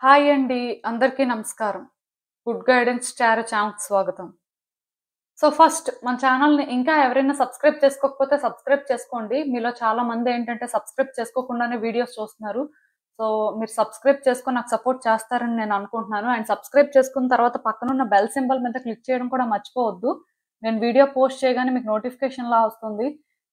Hi అండి. అందరికీ నమస్కారం. గుడ్ గైడెన్స్ స్టార్ ఛానల్‌కి స్వాగతం. సో, ఫస్ట్ మన ఛానల్‌ని ఇంకా ఎవరైనా సబ్స్క్రైబ్ చేసుకోకపోతే సబ్స్క్రైబ్ చేసుకోండి. మీలో చాలా మంది ఏంటంటే సబ్స్క్రైబ్ చేసుకోకుండానే వీడియోస్ చూస్తున్నారు. సో, మీరు సబ్స్క్రైబ్ చేసుకొని నాకు సపోర్ట్ చేస్తారని నేను అనుకుంటున్నాను. అండ్ సబ్స్క్రైబ్ చేసుకున్న తర్వాత పక్కనున్న బెల్ సింబల్ మీద క్లిక్ చేయడం కూడా మర్చిపోవద్దు. నేను వీడియో పోస్ట్ చేయగానే మీకు నోటిఫికేషన్‌లా వస్తుంది.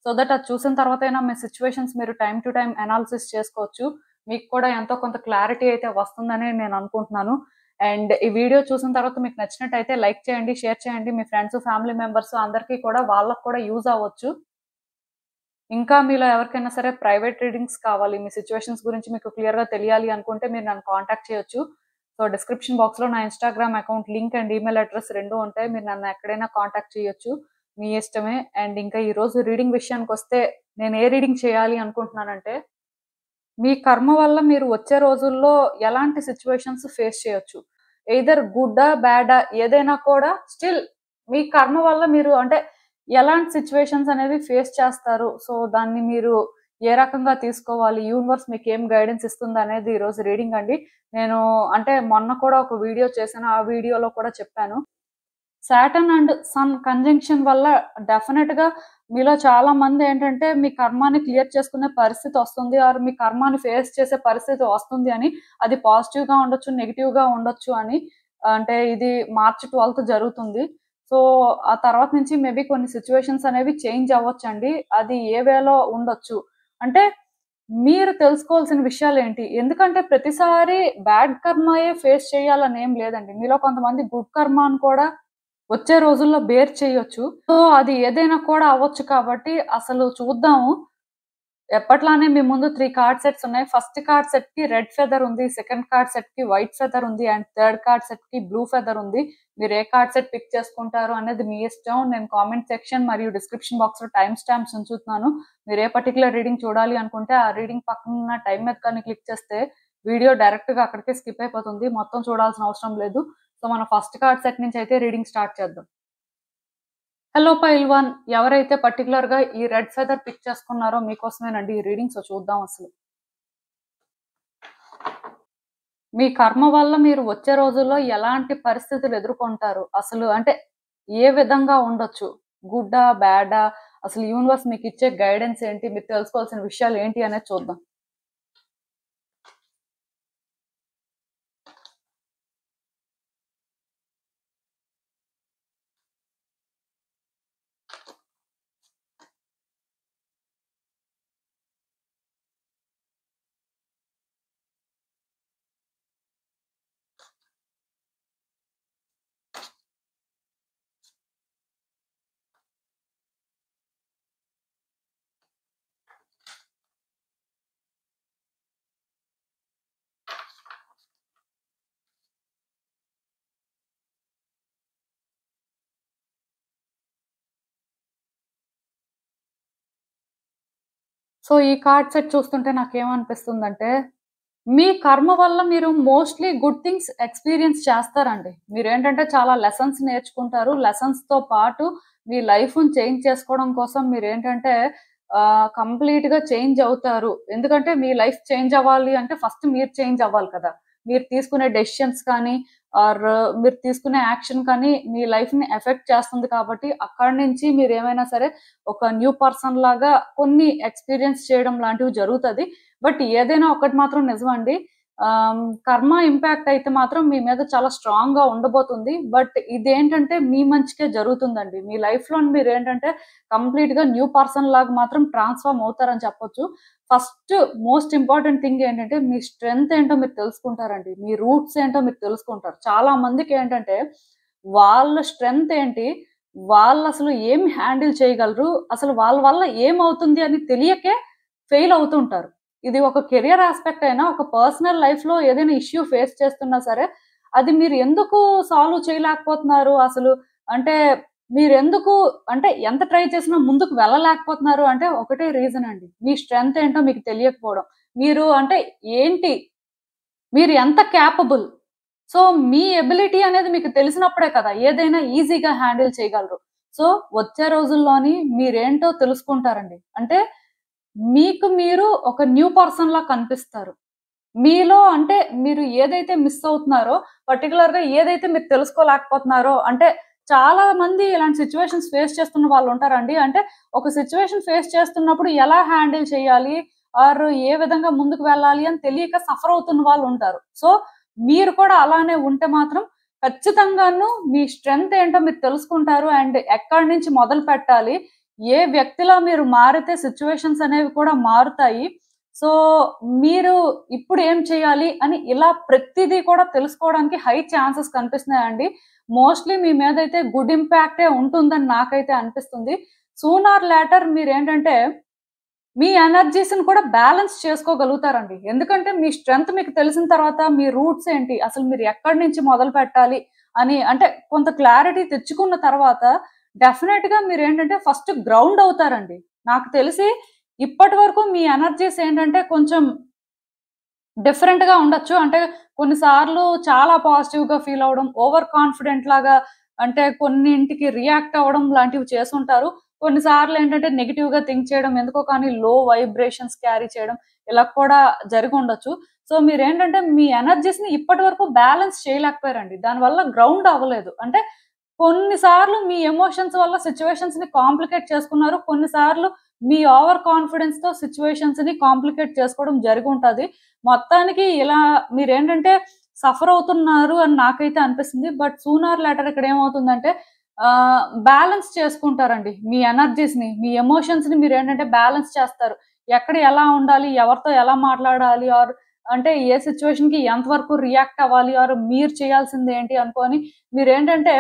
సో దట్ అది చూసిన తర్వాతైనా మీ సిట్యుయేషన్స్ మీరు టైమ్ టు టైమ్ అనాలిసిస్ చేసుకోవచ్చు. మీకు కూడా ఎంతో కొంత క్లారిటీ అయితే వస్తుందని నేను అనుకుంటున్నాను. అండ్ ఈ వీడియో చూసిన తర్వాత మీకు నచ్చినట్టయితే లైక్ చేయండి, షేర్ చేయండి. మీ ఫ్రెండ్స్, ఫ్యామిలీ మెంబర్స్ అందరికీ కూడా వాళ్ళకి కూడా యూజ్ అవ్వచ్చు. ఇంకా మీలో ఎవరికైనా సరే ప్రైవేట్ రీడింగ్స్ కావాలి, మీ సిట్యుయేషన్స్ గురించి మీకు క్లియర్‌గా తెలియాలి అనుకుంటే మీరు నన్ను కాంటాక్ట్ చేయొచ్చు. సో, డిస్క్రిప్షన్ బాక్స్‌లో నా Instagram account link and email address 2 ఉంటాయి. మీరు నన్ను ఎక్కడైనా కాంటాక్ట్ చేయొచ్చు. మీ ఇష్టమే. అండ్ ఇంకా ఈరోజు రీడింగ్ విషయానికొస్తే నేను ఏ రీడింగ్ చేయాలి అనుకుంటున్నానంటే, మీ కర్మ వల్ల మీరు వచ్చే రోజుల్లో ఎలాంటి సిట్యుయేషన్స్ ఫేస్ చేయొచ్చు. ఎయిదర్ గుడ్డా, బ్యాడా ఏదైనా కూడా స్టిల్ మీ కర్మ వల్ల మీరు అంటే ఎలాంటి సిట్యుయేషన్స్ అనేవి ఫేస్ చేస్తారు. సో, దాన్ని మీరు ఏ రకంగా తీసుకోవాలి? యూనివర్స్ మీకేం గైడెన్స్ ఇస్తుందనేది ఈరోజు రీడింగ్ అండి. నేను అంటే మొన్న కూడా ఒక వీడియో చేశాను. ఆ వీడియోలో కూడా చెప్పాను. సాటర్న్ అండ్ సన్ కంజంక్షన్ వల్ల డెఫినెట్‌గా మీలో చాలా మందేంటంటే, మీ కర్మాని క్లియర్ చేసుకునే పరిస్థితొస్తుంది. ఆర్ మీ కర్మాని ఫేస్ చేసే పరిస్థితి వస్తుంది అని. అది పాజిటివ్‌గా ఉండొచ్చు, నెగెటివ్‌గా ఉండొచ్చు అని. అంటే ఇది మార్చ్ 12థ్ జరుగుతుంది. సో, ఆ తర్వాత నుంచి మేబీ కొన్ని సిట్యుయేషన్స్ అనేవి చేంజ్ అవ్వొచ్చండి. అది ఏ వేలో ఉండొచ్చు. అంటే మీరు తెలుసుకోవాల్సిన విషయాలేంటి? ఎందుకంటే ప్రతిసారి బ్యాడ్ కర్మాయే ఫేస్ చేయాలని ఏం లేదండి. మీలో కొంతమంది గుడ్ కర్మాను కూడా వచ్చే రోజుల్లో బేర్ చేయొచ్చు. సో, అది ఏదైనా కూడా అవ్వచ్చు కాబట్టి అసలు చూద్దాము. ఎప్పట్లానే మీ ముందు 3 కార్డ్ సెట్స్ ఉన్నాయి. ఫస్ట్ కార్డ్ సెట్‌కి రెడ్ ఫెదర్ ఉంది. సెకండ్ కార్డ్ సెట్‌కి వైట్ ఫెదర్ ఉంది. అండ్ థర్డ్ కార్డ్ సెట్‌కి బ్లూ ఫెదర్ ఉంది. మీరు ఏ కార్డ్ సెట్ పిక్ చేసుకుంటారు అనేది మీ ఇష్టం. నేను కామెంట్ సెక్షన్ మరియు డిస్క్రిప్షన్ బాక్స్‌లో టైమ్ స్టాంప్స్ ఉంచుతున్నాను. మీరు ఏ పర్టిక్యులర్ రీడింగ్ చూడాలి అనుకుంటే ఆ రీడింగ్ పక్కనున్న టైమ్ మీద కానీ క్లిక్ చేస్తే వీడియో డైరెక్ట్‌గా అక్కడికే స్కిప్ అయిపోతుంది. మొత్తం చూడాల్సిన అవసరం లేదు. సో, మనం ఫస్ట్ కార్డ్ సెట్ నుంచి అయితే రీడింగ్ స్టార్ట్ చేద్దాం. హలో పైల్వాన్. ఎవరైతే పర్టిక్యులర్‌గా ఈ రెడ్ ఫెదర్ పిక్ చేసుకున్నారో మీకోసమేనండి ఈ రీడింగ్. సో, చూద్దాం అసలు. మీ కర్మ వల్ల మీరు వచ్చే రోజుల్లో ఎలాంటి పరిస్థితులు ఎదుర్కొంటారు? అసలు అంటే ఏ విధంగా ఉండొచ్చు? గుడ్డా? బ్యాడా? అసలు యూనివర్స్ మీకిచ్చే గైడెన్స్ ఏంటి? మీరు తెలుసుకోవాల్సిన విషయాలు ఏంటి అనేది చూద్దాం. సో, ఈ కార్డ్ సెట్ చూస్తుంటే నాకేమనిపిస్తుందంటే, మీ కర్మ వల్ల మీరు మోస్ట్‌లీ గుడ్ థింగ్స్ ఎక్స్‌పీరియన్స్ చేస్తారండి. మీరేంటంటే చాలా లెసన్స్ నేర్చుకుంటారు. లెసన్స్‌తో పాటు మీ లైఫ్‌ని చేంజ్ చేసుకోవడం కోసం మీరేంటంటే కంప్లీట్‌గా చేంజ్ అవుతారు. ఎందుకంటే మీ లైఫ్ చేంజ్ అవ్వాలి అంటే ఫస్ట్ మీరు చేంజ్ అవ్వాలి కదా! మీరు తీసుకునే డెసిషన్స్ కానీ ఆర్ మీరు తీసుకునే యాక్షన్ కానీ మీ లైఫ్‌ని ఎఫెక్ట్ చేస్తుంది కాబట్టి అక్కడి నుంచి మీరేమైనా సరే ఒక న్యూ పర్సన్ లాగా కొన్ని ఎక్స్‌పీరియన్స్ చేయడం లాంటివి జరుగుతది. బట్ ఏదైనా ఒకటి మాత్రం నిజమండి. కర్మ ఇంపాక్ట్ అయితే మాత్రం మీ మీద చాలా స్ట్రాంగ్‌గా ఉండబోతుంది. బట్ ఇదేంటంటే మీ మంచికే జరుగుతుందండి. మీ లైఫ్‌లోని మీరేంటంటే కంప్లీట్‌గా న్యూ పర్సన్ లాగా మాత్రం ట్రాన్స్‌ఫార్మ్ అవుతారని చెప్పొచ్చు. ఫస్ట్ మోస్ట్ ఇంపార్టెంట్ థింగ్ ఏంటంటే మీ స్ట్రెంగ్త్ ఏంటో మీరు తెలుసుకుంటారండి. మీ రూట్స్ ఏంటో మీరు తెలుసుకుంటారు. చాలా మందికేంటంటే వాళ్ళ స్ట్రెంగ్త్ ఏంటి? వాళ్ళసలు ఏం హ్యాండిల్ చేయగలరు? అసలు వాళ్ళ వల్ల ఏమవుతుంది అని తెలియకే ఫెయిల్ అవుతుంటారు. ఇది ఒక కెరియర్ యాస్పెక్ట్ అయినా, ఒక పర్సనల్ లైఫ్‌లో ఏదైనా ఇష్యూ ఫేస్ చేస్తున్నా సరే, అది మీరు ఎందుకు సాల్వ్ చేయలేకపోతున్నారు అసలు? అంటే మీరెందుకు అంటే ఎంత ట్రై చేసినా ముందుకు వెళ్ళలేకపోతున్నారు అంటే ఒకటే రీజన్ అండి. మీ స్ట్రెంగ్త్ ఏంటో మీకు తెలియకపోవడం. మీరు అంటే ఏంటి? మీరు ఎంత కేపబుల్? సో, మీ ఎబిలిటీ అనేది మీకు తెలిసినప్పుడే కదా! ఏదైనా ఈజీగా హ్యాండిల్ చేయగలరు. సో, వచ్చే రోజుల్లోని మీరేంటో తెలుసుకుంటారండి. అంటే మీకు మీరు ఒక న్యూ పర్సన్‌లా కనిపిస్తారు. మీలో అంటే మీరు ఏదైతే మిస్ అవుతున్నారో, పర్టిక్యులర్‌గా ఏదైతే మీరు తెలుసుకోలేకపోతున్నారో అంటే చాలా మంది ఇలాంటి సిట్యుయేషన్స్ ఫేస్ చేస్తున్న వాళ్ళుంటారండి. అంటే ఒక సిట్యుయేషన్ ఫేస్ చేస్తున్నప్పుడు ఎలా హ్యాండిల్ చేయాలి? ఆర్ ఏ విధంగా ముందుకు వెళ్ళాలి అని తెలియక సఫర్ అవుతున్న వాళ్ళుంటారు. సో, మీరు కూడా అలానే ఉంటే మాత్రం ఖచ్చితంగాను మీ స్ట్రెంగ్త్ ఏంటో మీరు తెలుసుకుంటారు. అండ్ ఎక్కడి నుంచి మొదలుపెట్టాలి? ఏ వ్యక్తిలా మీరు మారితే సిట్యుయేషన్స్ అనేవి కూడా మారుతాయి. సో, మీరు ఇప్పుడు ఏం చేయాలి అని ఇలా ప్రతిదీ కూడా తెలుసుకోవడానికి హై ఛాన్సెస్ కనిపిస్తున్నాయండి. మోస్ట్‌లీ మీ మీదైతే గుడ్ ఇంపాక్టే ఉంటుందని నాకైతే అనిపిస్తుంది. సూన్ ఆర్ లేటర్ మీరేంటంటే మీ ఎనర్జీస్‌ని కూడా బ్యాలెన్స్ చేసుకోగలుగుతారండి. ఎందుకంటే మీ స్ట్రెంగ్త్ మీకు తెలిసిన తర్వాత మీ రూట్స్ ఏంటి? అసలు మీరు ఎక్కడి నుంచి మొదలుపెట్టాలి అని అంటే కొంత క్లారిటీ తెచ్చుకున్న తర్వాత డెఫినెట్‌గా మీరేంటంటే ఫస్ట్ గ్రౌండ్ అవుతారండి. నాకు తెలిసి ఇప్పటి వరకు మీ ఎనర్జీస్ ఏంటంటే కొంచెం డిఫరెంట్‌గా ఉండొచ్చు. అంటే కొన్ని సార్లు చాలా పాజిటివ్‌గా ఫీల్ అవ్వడం, ఓవర్ కాన్ఫిడెంట్ లాగా అంటే కొన్నింటికి రియాక్ట్ అవ్వడం లాంటివి చేసుంటారు. కొన్ని సార్లేంటంటే నెగెటివ్‌గా థింక్ చేయడం, ఎందుకో కానీ లో వైబ్రేషన్స్ క్యారీ చేయడం ఇలా కూడా జరిగుండొచ్చు. సో, మీరేంటంటే మీ ఎనర్జీస్‌ని ఇప్పటి వరకు బ్యాలెన్స్ చేయలేకపోయారండి. దానివల్ల గ్రౌండ్ అవ్వలేదు. అంటే కొన్ని సార్లు మీ ఎమోషన్స్ వల్ల సిట్యుయేషన్స్‌ని కాంప్లికేట్ చేసుకున్నారు. కొన్ని సార్లు మీ ఓవర్ కాన్ఫిడెన్స్‌తో సిట్యుయేషన్స్‌ని కాంప్లికేట్ చేసుకోవడం జరిగుంటది. మొత్తానికి ఇలా మీరేంటంటే సఫర్ అవుతున్నారు అని నాకైతే అనిపిస్తుంది. బట్ సూన్ ఆర్ లేటర్ ఇక్కడ ఏమవుతుందంటే బ్యాలెన్స్ చేసుకుంటారండి. మీ ఎనర్జీస్‌ని, మీ ఎమోషన్స్‌ని మీరేంటంటే బ్యాలెన్స్ చేస్తారు. ఎక్కడ ఎలా ఉండాలి? ఎవరితో ఎలా మాట్లాడాలి? ఆర్ అంటే ఏ సిట్యుయేషన్‌కి ఎంతవరకు రియాక్ట్ అవ్వాలి? ఆర్ మీరు చేయాల్సిందేంటి అనుకోని మీరేంటంటే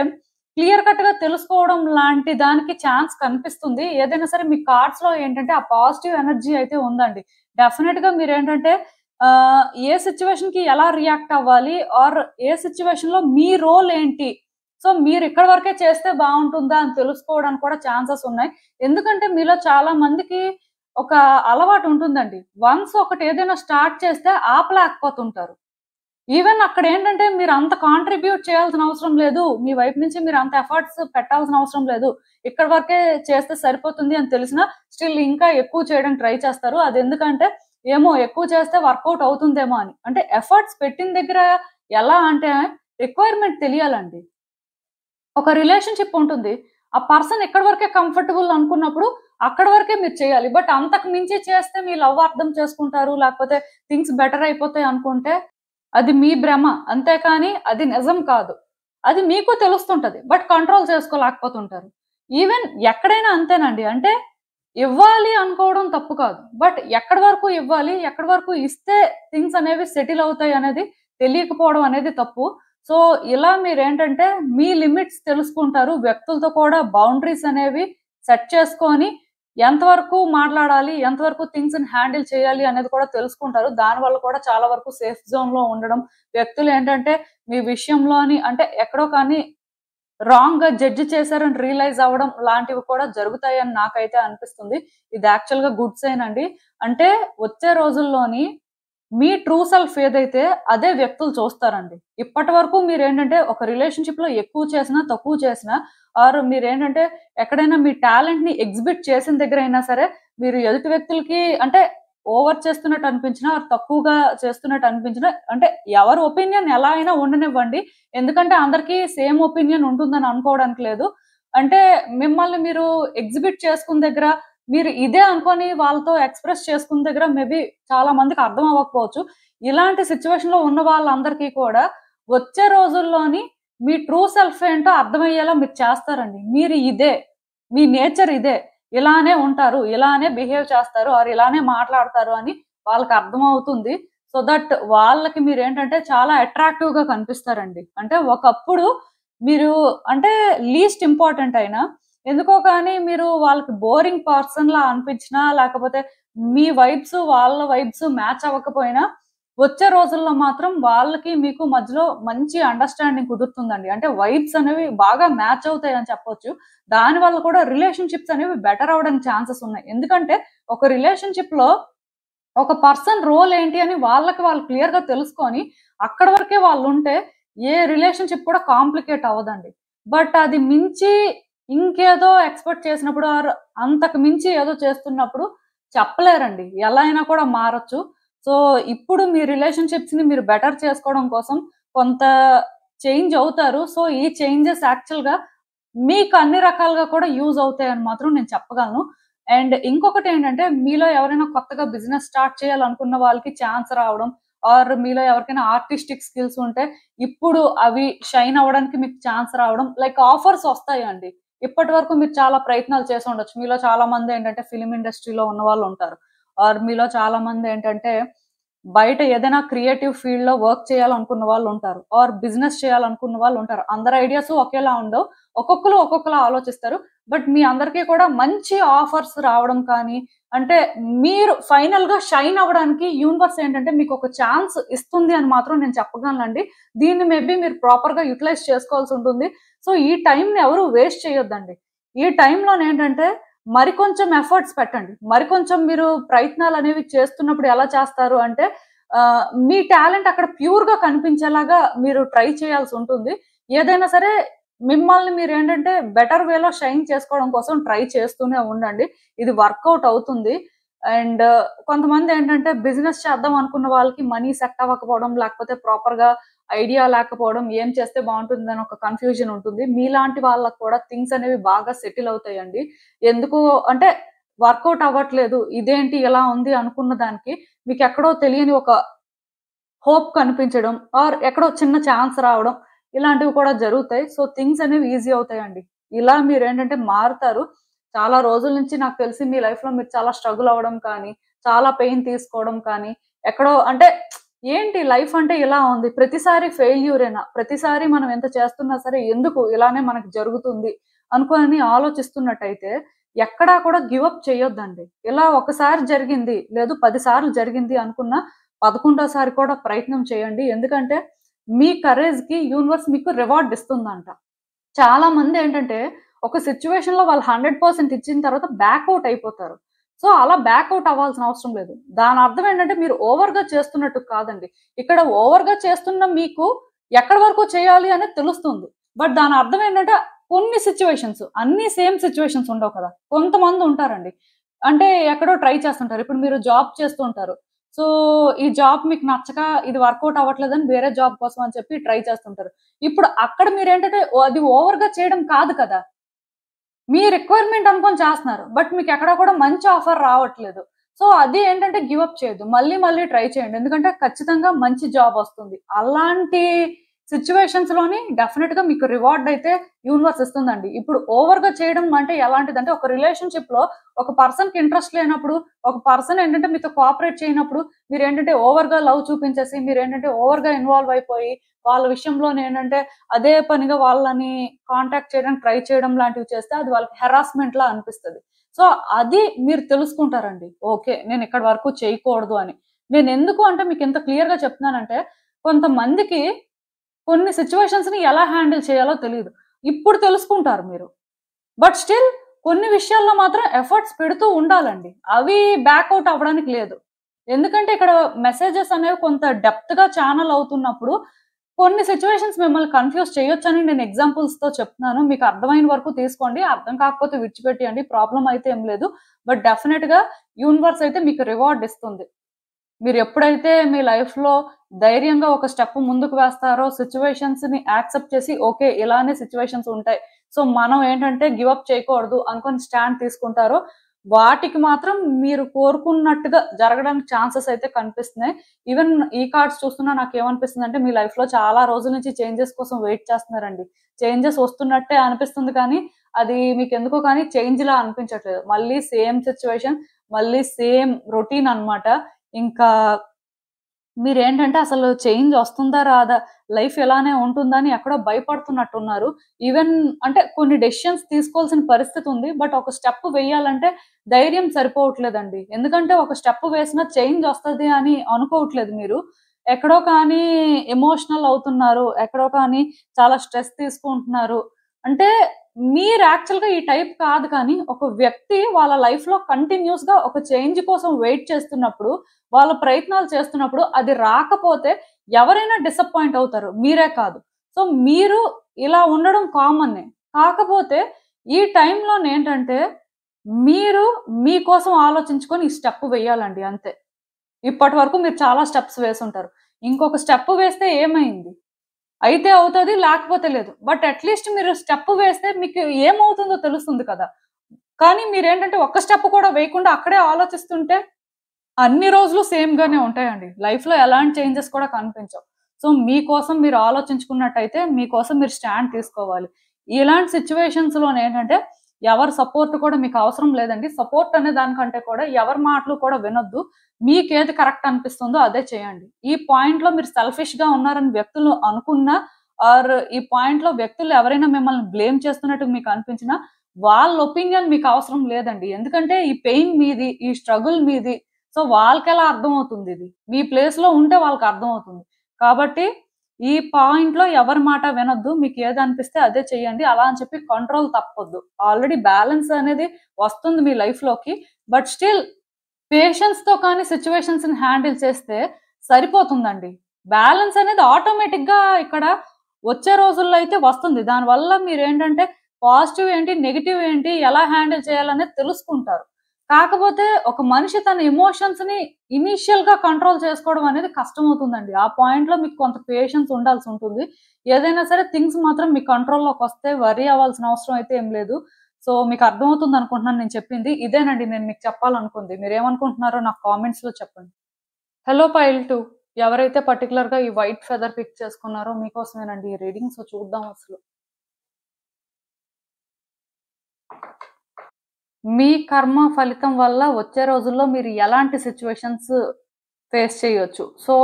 క్లియర్ కట్‌గా తెలుసుకోవడం లాంటి దానికి ఛాన్స్ కనిపిస్తుంది. ఏదైనా సరే మీ కార్డ్స్‌లో ఏంటంటే ఆ పాజిటివ్ ఎనర్జీ అయితే ఉందండి. డెఫినిట్‌గా మీరేంటంటే ఏ సిట్యుయేషన్‌కి ఎలా రియాక్ట్ అవ్వాలి? ఆర్ ఏ సిట్యుయేషన్‌లో మీ రోల్ ఏంటి? సో, మీరు ఇక్కడి వరకే చేస్తే బావుంటుందా అని తెలుసుకోవడానికి కూడా ఛాన్సెస్ ఉన్నాయి. ఎందుకంటే మీలో చాలా మందికి ఒక అలవాటు ఉంటుందండి. వన్స్ ఒకటి ఏదైనా స్టార్ట్ చేస్తే ఆపలేకపోతుంటారు. ఈవెన్ అక్కడేంటంటే మీరంత కాంట్రిబ్యూట్ చేయాల్సిన అవసరం లేదు. మీ వైపు నుంచి మీరంత ఎఫర్ట్స్ పెట్టాల్సిన అవసరం లేదు. ఇక్కడి వరకే చేస్తే సరిపోతుంది అని తెలిసినా స్టిల్ ఇంకా ఎక్కువ చేయడానికి ట్రై చేస్తారు. అదెందుకంటే ఏమో ఎక్కువ చేస్తే వర్కౌట్ అవుతుందేమో అని. అంటే ఎఫర్ట్స్ పెట్టిన దగ్గర ఎలా అంటే రిక్వైర్మెంట్ తెలియాలండి. ఒక రిలేషన్‌షిప్ ఉంటుంది. ఆ పర్సన్ ఎక్కడి వరకే కంఫర్టబుల్ అనుకున్నప్పుడు అక్కడి వరకే మీరు చేయాలి. బట్ అంతకు మించి చేస్తే మీ లవ్ అర్థం చేసుకుంటారు. లేకపోతే థింగ్స్ బెటర్ అయిపోతాయి అనుకుంటే అది మీ భ్రమ. అంతేకాని అది నిజం కాదు. అది మీకు తెలుస్తుంటది. బట్ కంట్రోల్ చేసుకోలేకపోతుంటారు. ఈవెన్ ఎక్కడైనా అంతేనండి. అంటే ఇవ్వాలి అనుకోవడం తప్పు కాదు. బట్ ఎక్కడి వరకు ఇవ్వాలి? ఎక్కడి వరకు ఇస్తే థింగ్స్ అనేవి సెటిల్ అవుతాయి అనేది తెలియకపోవడం అనేది తప్పు. సో, ఇలా మీరేంటంటే మీ లిమిట్స్ తెలుసుకుంటారు. వ్యక్తులతో కూడా బౌండరీస్ అనేవి సెట్ చేసుకొని ఎంతవరకు మాట్లాడాలి? ఎంతవరకు థింగ్స్‌ని హ్యాండిల్ చేయాలి అనేది కూడా తెలుసుకుంటారు. దానివల్ల కూడా చాలా వరకు సేఫ్ జోన్‌లో ఉండడం. వ్యక్తులేంటంటే మీ విషయంలోని అంటే ఎక్కడో కానీ రాంగ్‌గా జడ్జ్ చేశారని రియలైజ్ అవ్వడం లాంటివి కూడా జరుగుతాయని నాకైతే అనిపిస్తుంది. ఇది యాక్చువల్‌గా గుడ్ సైన్ అండి. అంటే వచ్చే రోజుల్లోని మీ ట్రూ సెల్ఫ్ ఏదైతే అదే వ్యక్తులు చూస్తారండి. ఇప్పటి వరకు మీరేంటంటే ఒక రిలేషన్‌షిప్‌లో ఎక్కువ చేసినా, తక్కువ చేసినా ఆర్ మీరేంటంటే ఎక్కడైనా మీ టాలెంట్‌ని ఎగ్జిబిట్ చేసిన దగ్గరైనా సరే, మీరు ఎదుటి వ్యక్తులకి అంటే ఓవర్ చేస్తున్నట్టు అనిపించినా, తక్కువగా చేస్తున్నట్టు అనిపించినా అంటే ఎవరి ఒపీనియన్ ఎలా అయినా ఉండనివ్వండి. ఎందుకంటే అందరికీ సేమ్ ఒపీనియన్ ఉంటుందని అనుకోవడానికి లేదు. అంటే మిమ్మల్ని మీరు ఎగ్జిబిట్ చేసుకున్న దగ్గర మీరు ఇదే అనుకోని వాళ్ళతో ఎక్స్‌ప్రెస్ చేసుకున్న దగ్గర మేబీ చాలా మందికి అర్థం అవ్వకపోవచ్చు. ఇలాంటి సిట్యుయేషన్‌లో ఉన్న వాళ్ళందరికీ కూడా వచ్చే రోజుల్లోని మీ ట్రూ సెల్ఫ్ ఏంటో అర్థమయ్యేలా మీరు చేస్తారండి. మీరు ఇదే. మీ నేచర్ ఇదే. ఇలానే ఉంటారు. ఇలానే బిహేవ్ చేస్తారు. ఆర్ ఇలానే మాట్లాడతారు అని వాళ్ళకి అర్థమవుతుంది. సో దట్ వాళ్ళకి మీరేంటంటే చాలా అట్రాక్టివ్‌గా కనిపిస్తారండి. అంటే ఒకప్పుడు మీరు అంటే లీస్ట్ ఇంపార్టెంట్ అయినా ఎందుకో కానీ మీరు వాళ్ళకి బోరింగ్ పర్సన్‌లా అనిపించినా, లేకపోతే మీ వైబ్స్, వాళ్ళ వైబ్స్ మ్యాచ్ అవ్వకపోయినా, వచ్చే రోజుల్లో మాత్రం వాళ్ళకి, మీకు మధ్యలో మంచి అండర్‌స్టాండింగ్ కుదురుతుందండి. అంటే వైబ్స్ అనేవి బాగా మ్యాచ్ అవుతాయని చెప్పొచ్చు. దానివల్ల కూడా రిలేషన్‌షిప్స్ అనేవి బెటర్ అవ్వడానికి ఛాన్సెస్ ఉన్నాయి. ఎందుకంటే ఒక రిలేషన్‌షిప్‌లో ఒక పర్సన్ రోల్ ఏంటి అని వాళ్ళకి వాళ్ళు క్లియర్‌గా తెలుసుకొని, అక్కడి వరకే వాళ్ళుంటే, ఏ రిలేషన్‌షిప్ కూడా కాంప్లికేట్ అవ్వదండి. బట్ అది మించి ఇంకేదో ఎక్స్‌పెక్ట్ చేసినప్పుడు ఆర్ అంతకు మించి ఏదో చేస్తున్నప్పుడు చెప్పలేరండి. ఎలా అయినా కూడా మారొచ్చు. సో ఇప్పుడు మీ రిలేషన్షిప్స్ ని మీరు బెటర్ చేసుకోవడం కోసం కొంత చేంజ్ అవుతారు. సో ఈ చేంజెస్ యాక్చువల్ గా మీకు అన్ని రకాలుగా కూడా యూజ్ అవుతాయని మాత్రం నేను చెప్పగలను. అండ్ ఇంకొకటి ఏంటంటే, మీలో ఎవరైనా కొత్తగా బిజినెస్ స్టార్ట్ చేయాలనుకున్న వాళ్ళకి ఛాన్స్ రావడం, ఆర్ మీలో ఎవరికైనా ఆర్టిస్టిక్ స్కిల్స్ ఉంటే ఇప్పుడు అవి షైన్ అవ్వడానికి మీకు ఛాన్స్ రావడం, లైక్ ఆఫర్స్ వస్తాయండి. ఇప్పటి వరకు మీరు చాలా ప్రయత్నాలు చేసి ఉండొచ్చు. మీలో చాలా మంది ఏంటంటే ఫిల్మ్ ఇండస్ట్రీలో ఉన్న వాళ్ళు ఉంటారు. ఆర్ మీలో చాలా మంది ఏంటంటే బయట ఏదైనా క్రియేటివ్ ఫీల్డ్ లో వర్క్ చేయాలనుకున్న వాళ్ళు ఉంటారు. ఆర్ బిజినెస్ చేయాలనుకున్న వాళ్ళు ఉంటారు. అందరి ఐడియాస్ ఒకేలా ఉండవు. ఒక్కొక్కరు ఒక్కొక్కలా ఆలోచిస్తారు. బట్ మీ అందరికీ కూడా మంచి ఆఫర్స్ రావడం కానీ, అంటే మీరు ఫైనల్ గా షైన్ అవ్వడానికి యూనివర్స్ ఏంటంటే మీకు ఒక ఛాన్స్ ఇస్తుంది అని మాత్రం నేను చెప్పగలనండి. దీన్ని మేబీ మీరు ప్రాపర్ గా యూటిలైజ్ చేసుకోవాల్సి ఉంటుంది. సో ఈ టైం ని ఎవరు వేస్ట్ చేయొద్దండి. ఈ టైంలో ఏంటంటే మరికొంచెం ఎఫర్ట్స్ పెట్టండి. మరికొంచెం మీరు ప్రయత్నాలు అనేవి చేస్తున్నప్పుడు ఎలా చేస్తారు అంటే మీ టాలెంట్ అక్కడ ప్యూర్ గా కనిపించేలాగా మీరు ట్రై చేయాల్సి ఉంటుంది. ఏదైనా సరే మిమ్మల్ని మీరు ఏంటంటే బెటర్ వేలో షైన్ చేసుకోవడం కోసం ట్రై చేస్తూనే ఉండండి. ఇది వర్కౌట్ అవుతుంది. అండ్ కొంతమంది ఏంటంటే బిజినెస్ చేద్దాం అనుకున్న వాళ్ళకి మనీ సెట్ అవ్వకపోవడం, లేకపోతే ప్రాపర్ గా ఐడియా లేకపోవడం, ఏం చేస్తే బాగుంటుంది అని ఒక కన్ఫ్యూజన్ ఉంటుంది. మీలాంటి వాళ్ళకి కూడా థింగ్స్ అనేవి బాగా సెటిల్ అవుతాయండి. ఎందుకు అంటే వర్కౌట్ అవ్వట్లేదు, ఇదేంటి ఇలా ఉంది అనుకున్న దానికి మీకు ఎక్కడో తెలియని ఒక హోప్ కనిపించడం, ఆర్ ఎక్కడో చిన్న ఛాన్స్ రావడం, ఇలాంటివి కూడా జరుగుతాయి. సో థింగ్స్ అనేవి ఈజీ అవుతాయండి. ఇలా మీరేంటంటే మారుతారు. చాలా రోజుల నుంచి నాకు తెలిసి మీ లైఫ్ లో మీరు చాలా స్ట్రగుల్ అవ్వడం కానీ, చాలా పెయిన్ తీసుకోవడం కానీ, ఎక్కడో అంటే ఏంటి లైఫ్ అంటే ఇలా ఉంది, ప్రతిసారి ఫెయిల్యూరేనా, ప్రతిసారి మనం ఎంత చేస్తున్నా సరే ఎందుకు ఇలానే మనకు జరుగుతుంది అనుకోని ఆలోచిస్తున్నట్టయితే ఎక్కడా కూడా గివ్ అప్ చేయొద్దండి. ఇలా ఒకసారి జరిగింది, లేదు 10 సార్లు జరిగింది అనుకున్న 11వ సారి కూడా ప్రయత్నం చేయండి. ఎందుకంటే మీ కరేజ్ కి యూనివర్స్ మీకు రివార్డ్ ఇస్తుందంట. చాలా మంది ఏంటంటే ఒక సిచ్యువేషన్ లో వాళ్ళు 100% ఇచ్చిన తర్వాత బ్యాక్అవుట్ అయిపోతారు. సో అలా బ్యాక్అవుట్ అవ్వాల్సిన అవసరం లేదు. దాని అర్థం ఏంటంటే మీరు ఓవర్ గా చేస్తున్నట్టు కాదండి. ఇక్కడ ఓవర్ గా చేస్తున్న మీకు ఎక్కడి వరకు చేయాలి అనేది తెలుస్తుంది. బట్ దాని అర్థం ఏంటంటే కొన్ని సిచ్యువేషన్స్, అన్ని సేమ్ సిచ్యువేషన్స్ ఉండవు కదా. కొంతమంది ఉంటారండి. అంటే ఎక్కడో ట్రై చేస్తుంటారు. ఇప్పుడు మీరు జాబ్ చేస్తూ ఉంటారు. సో ఈ జాబ్ మీకు నచ్చక ఇది వర్కౌట్ అవ్వట్లేదని వేరే జాబ్ కోసం అని చెప్పి ట్రై చేస్తుంటారు. ఇప్పుడు అక్కడ మీరేంటంటే అది ఓవర్ గా చేయడం కాదు కదా. మీ రిక్వైర్మెంట్ అనుకొని చేస్తున్నారు. బట్ మీకు ఎక్కడ కూడా మంచి ఆఫర్ రావట్లేదు. సో అది ఏంటంటే గివ్ అప్ చేయొద్దు. మళ్ళీ మళ్ళీ ట్రై చేయండి. ఎందుకంటే ఖచ్చితంగా మంచి జాబ్ వస్తుంది. అలాంటి సిట్యుయేషన్స్ లోని డెఫినెట్ గా మీకు రివార్డ్ అయితే యూనివర్స్ ఇస్తుందండి. ఇప్పుడు ఓవర్ గా చేయడం అంటే ఎలాంటిదంటే ఒక రిలేషన్‌షిప్ లో ఒక పర్సన్‌కి ఇంట్రెస్ట్ లేనప్పుడు, ఒక పర్సన్ ఏంటంటే మీతో కోఆపరేట్ చేయనప్పుడు మీరేంటంటే ఓవర్‌గా లవ్ చూపించేసి, మీరేంటంటే ఓవర్‌గా ఇన్వాల్వ్ అయిపోయి, వాళ్ళ విషయంలోనేంటంటే అదే పనిగా వాళ్ళని కాంటాక్ట్ చేయడానికి ట్రై చేయడం లాంటివి చేస్తే అది వాళ్ళకి హెరాస్మెంట్ లా అనిపిస్తది. సో అది మీరు తెలుసుకుంటారండి. ఓకే. నేను ఇక్కడి వరకు చేయకూడదు అని. నేనెందుకు అంటే మీకింత క్లియర్‌గా చెప్తున్నానంటే కొంతమందికి కొన్ని సిట్యుయేషన్స్‌ని ఎలా హ్యాండిల్ చేయాలో తెలీదు. ఇప్పుడు తెలుసుకుంటారు మీరు. బట్ స్టిల్ కొన్ని విషయాల్లో మాత్రం ఎఫర్ట్స్ పెడుతూ ఉండాలండి. అవి బ్యాకౌట్ అవ్వడానికి లేదు. ఎందుకంటే ఇక్కడ మెసేజెస్ అనేవి కొంత డెప్త్‌గా ఛానెల్ అవుతున్నప్పుడు కొన్ని సిట్యుయేషన్స్ మిమ్మల్ని కన్‌ఫ్యూజ్ చేయొచ్చని నేను ఎగ్జాంపుల్స్‌తో చెప్తున్నాను. మీకు అర్థమైన వరకు తీసుకోండి. అర్థం కాకపోతే విడిచిపెట్టేయండి. ప్రాబ్లమ్ అయితే ఏం లేదు. బట్ డెఫినిట్‌గా యూనివర్స్ అయితే మీకు రివార్డ్ ఇస్తుంది. మీరు ఎప్పుడైతే మీ లైఫ్‌లో ధైర్యంగా ఒక స్టెప్ ముందుకు వేస్తారో, సిట్యుయేషన్స్‌ని యాక్సెప్ట్ చేసి ఓకే. ఇలానే సిట్యుయేషన్స్ ఉంటాయి. సో మనం ఏంటంటే గివ్ అప్ చేయకూడదు అనుకోని స్టాండ్ తీసుకుంటారో, వాటికి మాత్రం మీరు కోరుకున్నట్టుగా జరగడానికి ఛాన్సెస్ అయితే కనిపిస్తున్నాయి. ఈవెన్ ఈ కార్డ్స్ చూస్తున్నా నాకేమనిపిస్తుందంటే మీ లైఫ్‌లో చాలా రోజుల నుంచి చేంజెస్ కోసం వెయిట్ చేస్తున్నారండి. చేంజెస్ వస్తున్నట్టే అనిపిస్తుంది కానీ, అది మీకెందుకో కానీ చేంజ్‌లా అనిపించట్లేదు. మళ్ళీ సేమ్ సిట్యుయేషన్, మళ్ళీ సేమ్ రొటీన్ అన్నమాట. ఇంకా మీరేంటంటే అసలు చేంజ్ వస్తుందా? రాదా? లైఫ్ ఇలానే ఉంటుందా? అని ఎక్కడో భయపడుతున్నట్టున్నారు. ఈవెన్ అంటే కొన్ని డెసిషన్స్ తీసుకోవాల్సిన పరిస్థితి ఉంది. బట్ ఒక స్టెప్ వేయాలంటే ధైర్యం సరిపోవట్లేదండి. ఎందుకంటే ఒక స్టెప్ వేసినా చేంజ్ వస్తది అని అనుకోవట్లేదు మీరు. ఎక్కడో కానీ ఎమోషనల్ అవుతున్నారు. ఎక్కడో కానీ చాలా స్ట్రెస్ తీసుకుంటున్నారు. అంటే మీరు యాక్చువల్‌గా ఈ టైప్ కాదు కానీ, ఒక వ్యక్తి వాళ్ళ లైఫ్‌లో కంటిన్యూయస్‌గా ఒక చేంజ్ కోసం వెయిట్ చేస్తున్నప్పుడు, వాళ్ళ ప్రయత్నాలు చేస్తున్నప్పుడు అది రాకపోతే ఎవరైనా డిసప్పాయింట్ అవుతారు. మీరే కాదు. సో, మీరు ఇలా ఉండడం కామనే. కాకపోతే ఈ టైంలోనేంటంటే మీరు మీకోసం ఆలోచించుకొని ఈ స్టెప్ వేయాలండి అంతే. ఇప్పటి వరకు మీరు చాలా స్టెప్స్ వేసుంటారు. ఇంకొక స్టెప్ వేస్తే ఏమైంది? అయితే అవుతది, లేకపోతే లేదు. బట్ అట్‌లీస్ట్ మీరు స్టెప్ వేస్తే మీకు ఏమవుతుందో తెలుస్తుంది కదా! కానీ మీరేంటంటే ఒక్క స్టెప్ కూడా వేయకుండా అక్కడే ఆలోచిస్తుంటే అన్ని రోజులు సేమ్‌గానే ఉంటాయండి. లైఫ్‌లో ఎలాంటి చేంజెస్ కూడా కనిపించవు. సో, మీకోసం మీరు ఆలోచించుకున్నట్టయితే మీకోసం మీరు స్టాండ్ తీసుకోవాలి. ఇలాంటి సిట్యుయేషన్స్‌లోనేంటంటే ఎవరి సపోర్ట్ కూడా మీకు అవసరం లేదండి. సపోర్ట్ అనే దానికంటే కూడా ఎవరి మాటలు కూడా వినొద్దు. మీకేది కరెక్ట్ అనిపిస్తుందో అదే చేయండి. ఈ పాయింట్‌లో మీరు సెల్ఫిష్‌గా ఉన్నారని వ్యక్తులు అనుకున్నా ఆర్ ఈ పాయింట్‌లో వ్యక్తులు ఎవరైనా మిమ్మల్ని బ్లేమ్ చేస్తున్నట్టు మీకు అనిపించినా వాళ్ళ ఒపీనియన్ మీకు అవసరం లేదండి. ఎందుకంటే ఈ పెయిన్ మీది, ఈ స్ట్రగుల్ మీది. సో, వాళ్ళకెలా అర్థమవుతుందిది? మీ ప్లేస్‌లో ఉంటే వాళ్ళకర్థమవుతుంది. కాబట్టి ఈ పాయింట్‌లో ఎవరి మాట వినొద్దు. మీకేదనిపిస్తే అదే చెయ్యండి. అలా అని చెప్పి కంట్రోల్ తప్పొద్దు. ఆల్రెడీ బ్యాలెన్స్ అనేది వస్తుంది మీ లైఫ్‌లోకి. బట్ స్టిల్ పేషెన్స్‌తో కానీ సిట్యుయేషన్స్‌ని హ్యాండిల్ చేస్తే సరిపోతుందండి. బ్యాలెన్స్ అనేది ఆటోమేటిక్‌గా ఇక్కడ వచ్చే రోజుల్లో అయితే వస్తుంది. దానివల్ల మీరేంటంటే పాజిటివ్ ఏంటి, నెగెటివ్ ఏంటి, ఎలా హ్యాండిల్ చేయాలనేది తెలుసుకుంటారు. కాకపోతే ఒక మనిషి తన ఎమోషన్స్‌ని ఇనీషియల్‌గా కంట్రోల్ చేసుకోవడం అనేది కష్టమవుతుందండి. ఆ పాయింట్‌లో మీకు కొంత పేషెన్స్ ఉండాల్సుంటుంది. ఏదైనా సరే థింగ్స్ మాత్రం మీ కంట్రోల్‌లోకొస్తే వర్రీ అవ్వాల్సిన అవసరం అయితే ఏం లేదు. సో, మీకు అర్థమవుతుందనుకుంటున్నాను నేను చెప్పింది. ఇదేనండి నేను మీకు చెప్పాలనుకుంది. మీరేమనుకుంటున్నారో నాకు కామెంట్స్‌లో చెప్పండి. హలో పైల్ 2 ఎవరైతే పర్టిక్యులర్‌గా ఈ వైట్ ఫెదర్ పిక్ చేసుకున్నారో మీకోసమేనండి ఈ రీడింగ్. సో, చూద్దాం అసలు. మీ కర్మ ఫలితం వల్ల వచ్చే రోజుల్లో మీరు ఎలాంటి సిట్యుయేషన్స్ ఫేస్ చేయొచ్చు. సో,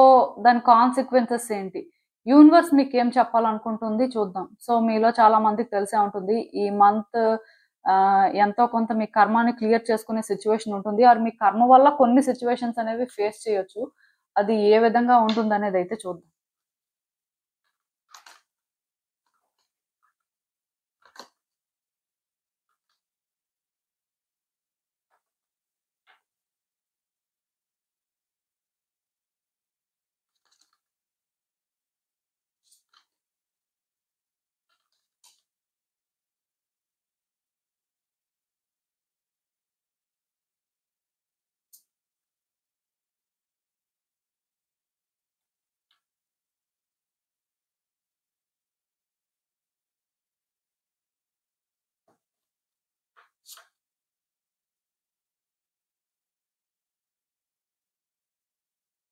దాని కాన్సిక్వెన్సెస్ ఏంటి? యూనివర్స్ మీకేం చెప్పాలనుకుంటుంది చూద్దాం. సో, మీలో చాలా మందికి తెలిసే ఉంటుంది. ఈ మంత్ ఎంతో కొంత మీ కర్మని క్లియర్ చేసుకునే సిట్యుయేషన్ ఉంటుంది. ఆర్ మీ కర్మ వల్ల కొన్ని సిట్యుయేషన్స్ అనేవి ఫేస్ చేయొచ్చు. అది ఏ విధంగా ఉంటుందనేదైతే చూద్దాం.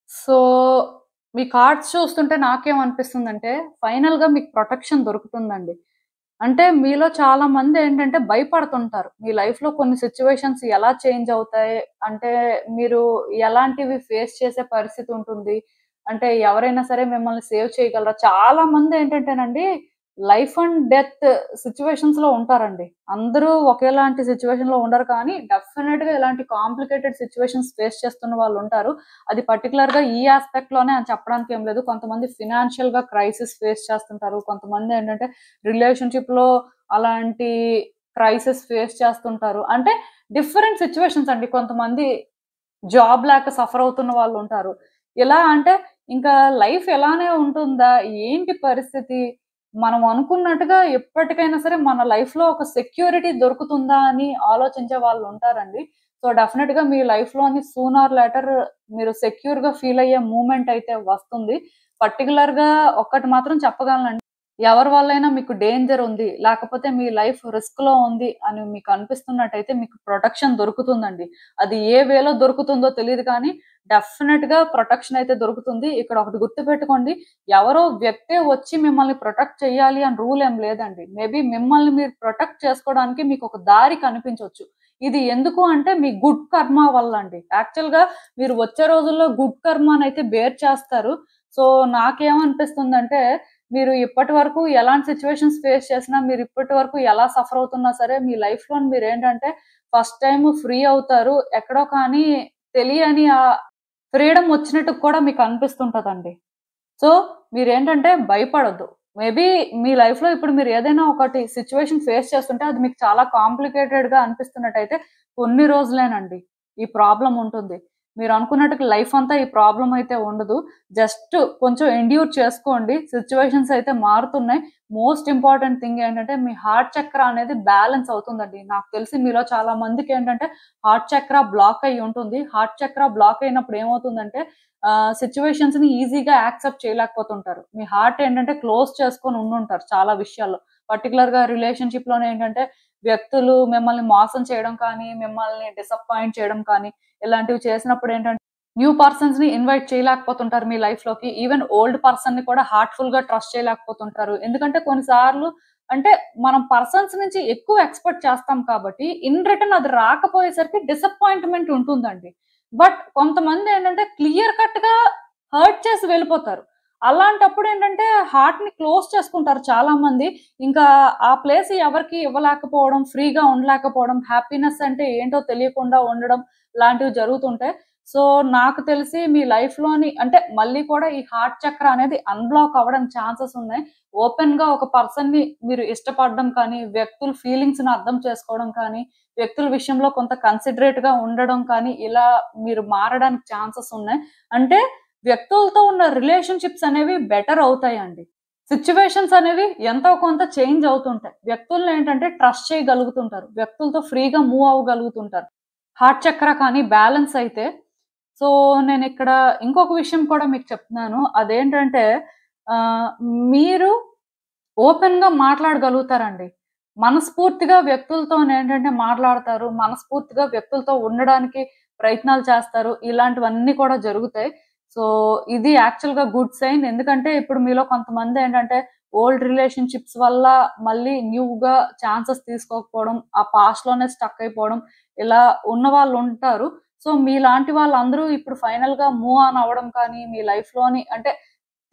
సో, మీ కార్డ్స్ చూస్తుంటే నాకేమనిపిస్తుందంటే, ఫైనల్‌గా మీకు ప్రొటెక్షన్ దొరుకుతుందండి. అంటే మీలో చాలా మందేంటంటే భయపడుతుంటారు. మీ లైఫ్‌లో కొన్ని సిట్యుయేషన్స్ ఎలా చేంజ్ అవుతాయి, అంటే మీరు ఎలాంటివి ఫేస్ చేసే పరిస్థితి ఉంటుంది. అంటే ఎవరైనా సరే మిమ్మల్ని సేవ్ చేయగలరా? చాలా మందేంటంటేనండి లైఫ్ అండ్ డెత్ సిట్యుయేషన్స్‌లో ఉంటారండి. అందరూ ఒకేలాంటి సిట్యుయేషన్‌లో ఉండరు కానీ డెఫినిట్‌గా ఇలాంటి కాంప్లికేటెడ్ సిట్యుయేషన్స్ ఫేస్ చేస్తున్న వాళ్ళుంటారు. అది పర్టిక్యులర్‌గా ఈ యాస్పెక్ట్‌లోనే అని చెప్పడానికి ఏం లేదు. కొంతమంది ఫినాన్షియల్‌గా క్రైసిస్ ఫేస్ చేస్తుంటారు. కొంతమందేంటంటే రిలేషన్‌షిప్‌లో అలాంటి క్రైసిస్ ఫేస్ చేస్తుంటారు. అంటే డిఫరెంట్ సిట్యుయేషన్స్ అండి. కొంతమంది జాబ్ లేక సఫర్ అవుతున్న వాళ్ళుంటారు. ఇలా అంటే ఇంకా లైఫ్ ఎలానే ఉంటుందా? ఏంటి పరిస్థితి? మనం అనుకున్నట్టుగా ఎప్పటికైనా సరే మన లైఫ్‌లో ఒక సెక్యూరిటీ దొరుకుతుందా అని ఆలోచించే వాళ్ళుంటారండి. సో, డెఫినిట్‌గా మీ లైఫ్‌లోని సూన్ ఆర్ లేటర్ మీరు సెక్యూర్‌గా ఫీల్ అయ్యే మూమెంట్ అయితే వస్తుంది. పర్టిక్యులర్‌గా ఒక్కటి మాత్రం చెప్పగలనండి. ఎవరి వల్లైనా మీకు డేంజర్ ఉంది, లేకపోతే మీ లైఫ్ రిస్క్‌లో ఉంది అని మీకు అనిపిస్తున్నట్టయితే మీకు ప్రొటెక్షన్ దొరుకుతుందండి. అది ఏ వేలో దొరుకుతుందో తెలీదు కానీ డెఫినిట్‌గా ప్రొటెక్షన్ అయితే దొరుకుతుంది. ఇక్కడ ఒకటి గుర్తుపెట్టుకోండి. ఎవరో వ్యక్తే వచ్చి మిమ్మల్ని ప్రొటెక్ట్ చేయాలి అని రూల్ ఏం లేదండి. మేబీ మిమ్మల్ని మీరు ప్రొటెక్ట్ చేసుకోవడానికి మీకొక దారి కనిపించొచ్చు. ఇది ఎందుకు అంటే మీ గుడ్ కర్మ వల్ల అండి. యాక్చువల్‌గా మీరు వచ్చే రోజుల్లో గుడ్ కర్మనైతే బేర్ చేస్తారు. సో, నాకేమనిపిస్తుందంటే మీరు ఇప్పటివరకు ఎలాంటి సిట్యుయేషన్స్ ఫేస్ చేసినా, మీరు ఇప్పటివరకు ఎలా సఫర్ అవుతున్నా సరే, మీ లైఫ్‌లోని మీరేంటంటే ఫస్ట్ టైమ్ ఫ్రీ అవుతారు. ఎక్కడో కానీ తెలియని ఫ్రీడమ్ వచ్చినట్టు కూడా మీకు అనిపిస్తుంటదండి. సో, మీరేంటంటే భయపడొద్దు. మేబీ మీ లైఫ్‌లో ఇప్పుడు మీరు ఏదైనా ఒకటి సిట్యుయేషన్ ఫేస్ చేస్తుంటే అది మీకు చాలా కాంప్లికేటెడ్‌గా అనిపిస్తున్నట్టయితే కొన్ని రోజులేనండి ఈ ప్రాబ్లమ్ ఉంటుంది. మీరు అనుకున్నట్టుగా లైఫ్ అంతా ఈ ప్రాబ్లం అయితే ఉండదు. జస్ట్ కొంచెం ఎండ్యూర్ చేసుకోండి. సిట్యుయేషన్స్ అయితే మారుతున్నాయి. మోస్ట్ ఇంపార్టెంట్ థింగ్ ఏంటంటే మీ హార్ట్ చక్ర అనేది బ్యాలెన్స్ అవుతుందండి. నాకు తెలిసి మీలో చాలా మందికి ఏంటంటే హార్ట్ చక్ర బ్లాక్ అయ్యి ఉంటుంది. హార్ట్ చక్ర బ్లాక్ అయినప్పుడు ఏమవుతుందంటే సిట్యుయేషన్స్ ని ఈజీగా యాక్సెప్ట్ చేయలేకపోతుంటారు. మీ హార్ట్ ఏంటంటే క్లోజ్ చేసుకొని ఉండుంటారు చాలా విషయాల్లో. పర్టికులర్ గా రిలేషన్‌షిప్ లోనే ఏంటంటే వ్యక్తులు మిమ్మల్ని మోసం చేయడం కానీ, మిమ్మల్ని డిసప్పాయింట్ చేయడం కానీ, ఇలాంటివి చేసినప్పుడు ఏంటంటే న్యూ పర్సన్స్ ని ఇన్వైట్ చేయలేకపోతుంటారు మీ లైఫ్ లోకి. ఈవెన్ ఓల్డ్ పర్సన్ ని కూడా హార్ట్‌ఫుల్ గా ట్రస్ట్ చేయలేకపోతుంటారు. ఎందుకంటే కొన్ని సార్లు అంటే మనం పర్సన్స్ నుంచి ఎక్కువ ఎక్స్‌పెక్ట్ చేస్తాం కాబట్టి, ఇన్ రిటర్న్ అది రాకపోయేసరికి డిసప్పాయింట్‌మెంట్ ఉంటుందండి. బట్ కొంతమందేంటంటే క్లియర్ కట్‌గా హర్ట్ చేసి వెళ్ళిపోతారు. అలాంటప్పుడేంటంటే హార్ట్‌ని క్లోజ్ చేసుకుంటారు చాలా మంది. ఇంకా ఆ ప్లేస్ ఎవరికీ ఇవ్వలేకపోవడం, ఫ్రీగా ఉండలేకపోవడం, హ్యాపీనెస్ అంటే ఏంటో తెలియకుండా ఉండడం లాంటివి జరుగుతుంటాయి. సో, నాకు తెలిసి మీ లైఫ్‌లోని అంటే మళ్ళీ కూడా ఈ హార్ట్ చక్ర అనేది అన్‌బ్లాక్ అవ్వడానికి ఛాన్సెస్ ఉన్నాయి. ఓపెన్‌గా ఒక పర్సన్‌ని మీరు ఇష్టపడడం కానీ, వ్యక్తుల ఫీలింగ్స్‌ని అర్థం చేసుకోవడం కానీ, వ్యక్తుల విషయంలో కొంత కన్సిడరేట్‌గా ఉండడం కానీ, ఇలా మీరు మారడానికి ఛాన్సెస్ ఉన్నాయి. అంటే వ్యక్తులతో ఉన్న రిలేషన్‌షిప్స్ అనేవి బెటర్ అవుతాయండి. సిట్యుయేషన్స్ అనేవి ఎంతో కొంత చేంజ్ అవుతుంటాయి. వ్యక్తులనేంటంటే ట్రస్ట్ చేయగలుగుతుంటారు. వ్యక్తులతో ఫ్రీగా మూవ్ అవ్వగలుగుతుంటారు. హార్ట్ చక్ర కానీ బ్యాలెన్స్ అయితే సో, నేనిక్కడ ఇంకొక విషయం కూడా మీకు చెప్తున్నాను. అదేంటంటే ఆహ్, మీరు ఓపెన్‌గా మాట్లాడగలుగుతారండి. మనస్ఫూర్తిగా వ్యక్తులతోనేంటంటే మాట్లాడతారు. మనస్ఫూర్తిగా వ్యక్తులతో ఉండడానికి ప్రయత్నాలు చేస్తారు. ఇలాంటివన్నీ కూడా జరుగుతాయి. సో, ఇది యాక్చువల్‌గా గుడ్ సైన్. ఎందుకంటే ఇప్పుడు మీలో కొంతమందేంటంటే ఓల్డ్ రిలేషన్‌షిప్స్ వల్ల మళ్ళీ న్యూగా ఛాన్సెస్ తీసుకోకపోవడం, ఆ పాస్ట్‌లోనే స్టక్ అయిపోవడం ఇలా ఉన్నవాళ్ళుంటారు. సో, మీలాంటి వాళ్ళందరూ ఇప్పుడు ఫైనల్‌గా మూవ్ ఆన్ అవ్వడం కానీ, మీ లైఫ్‌లోని అంటే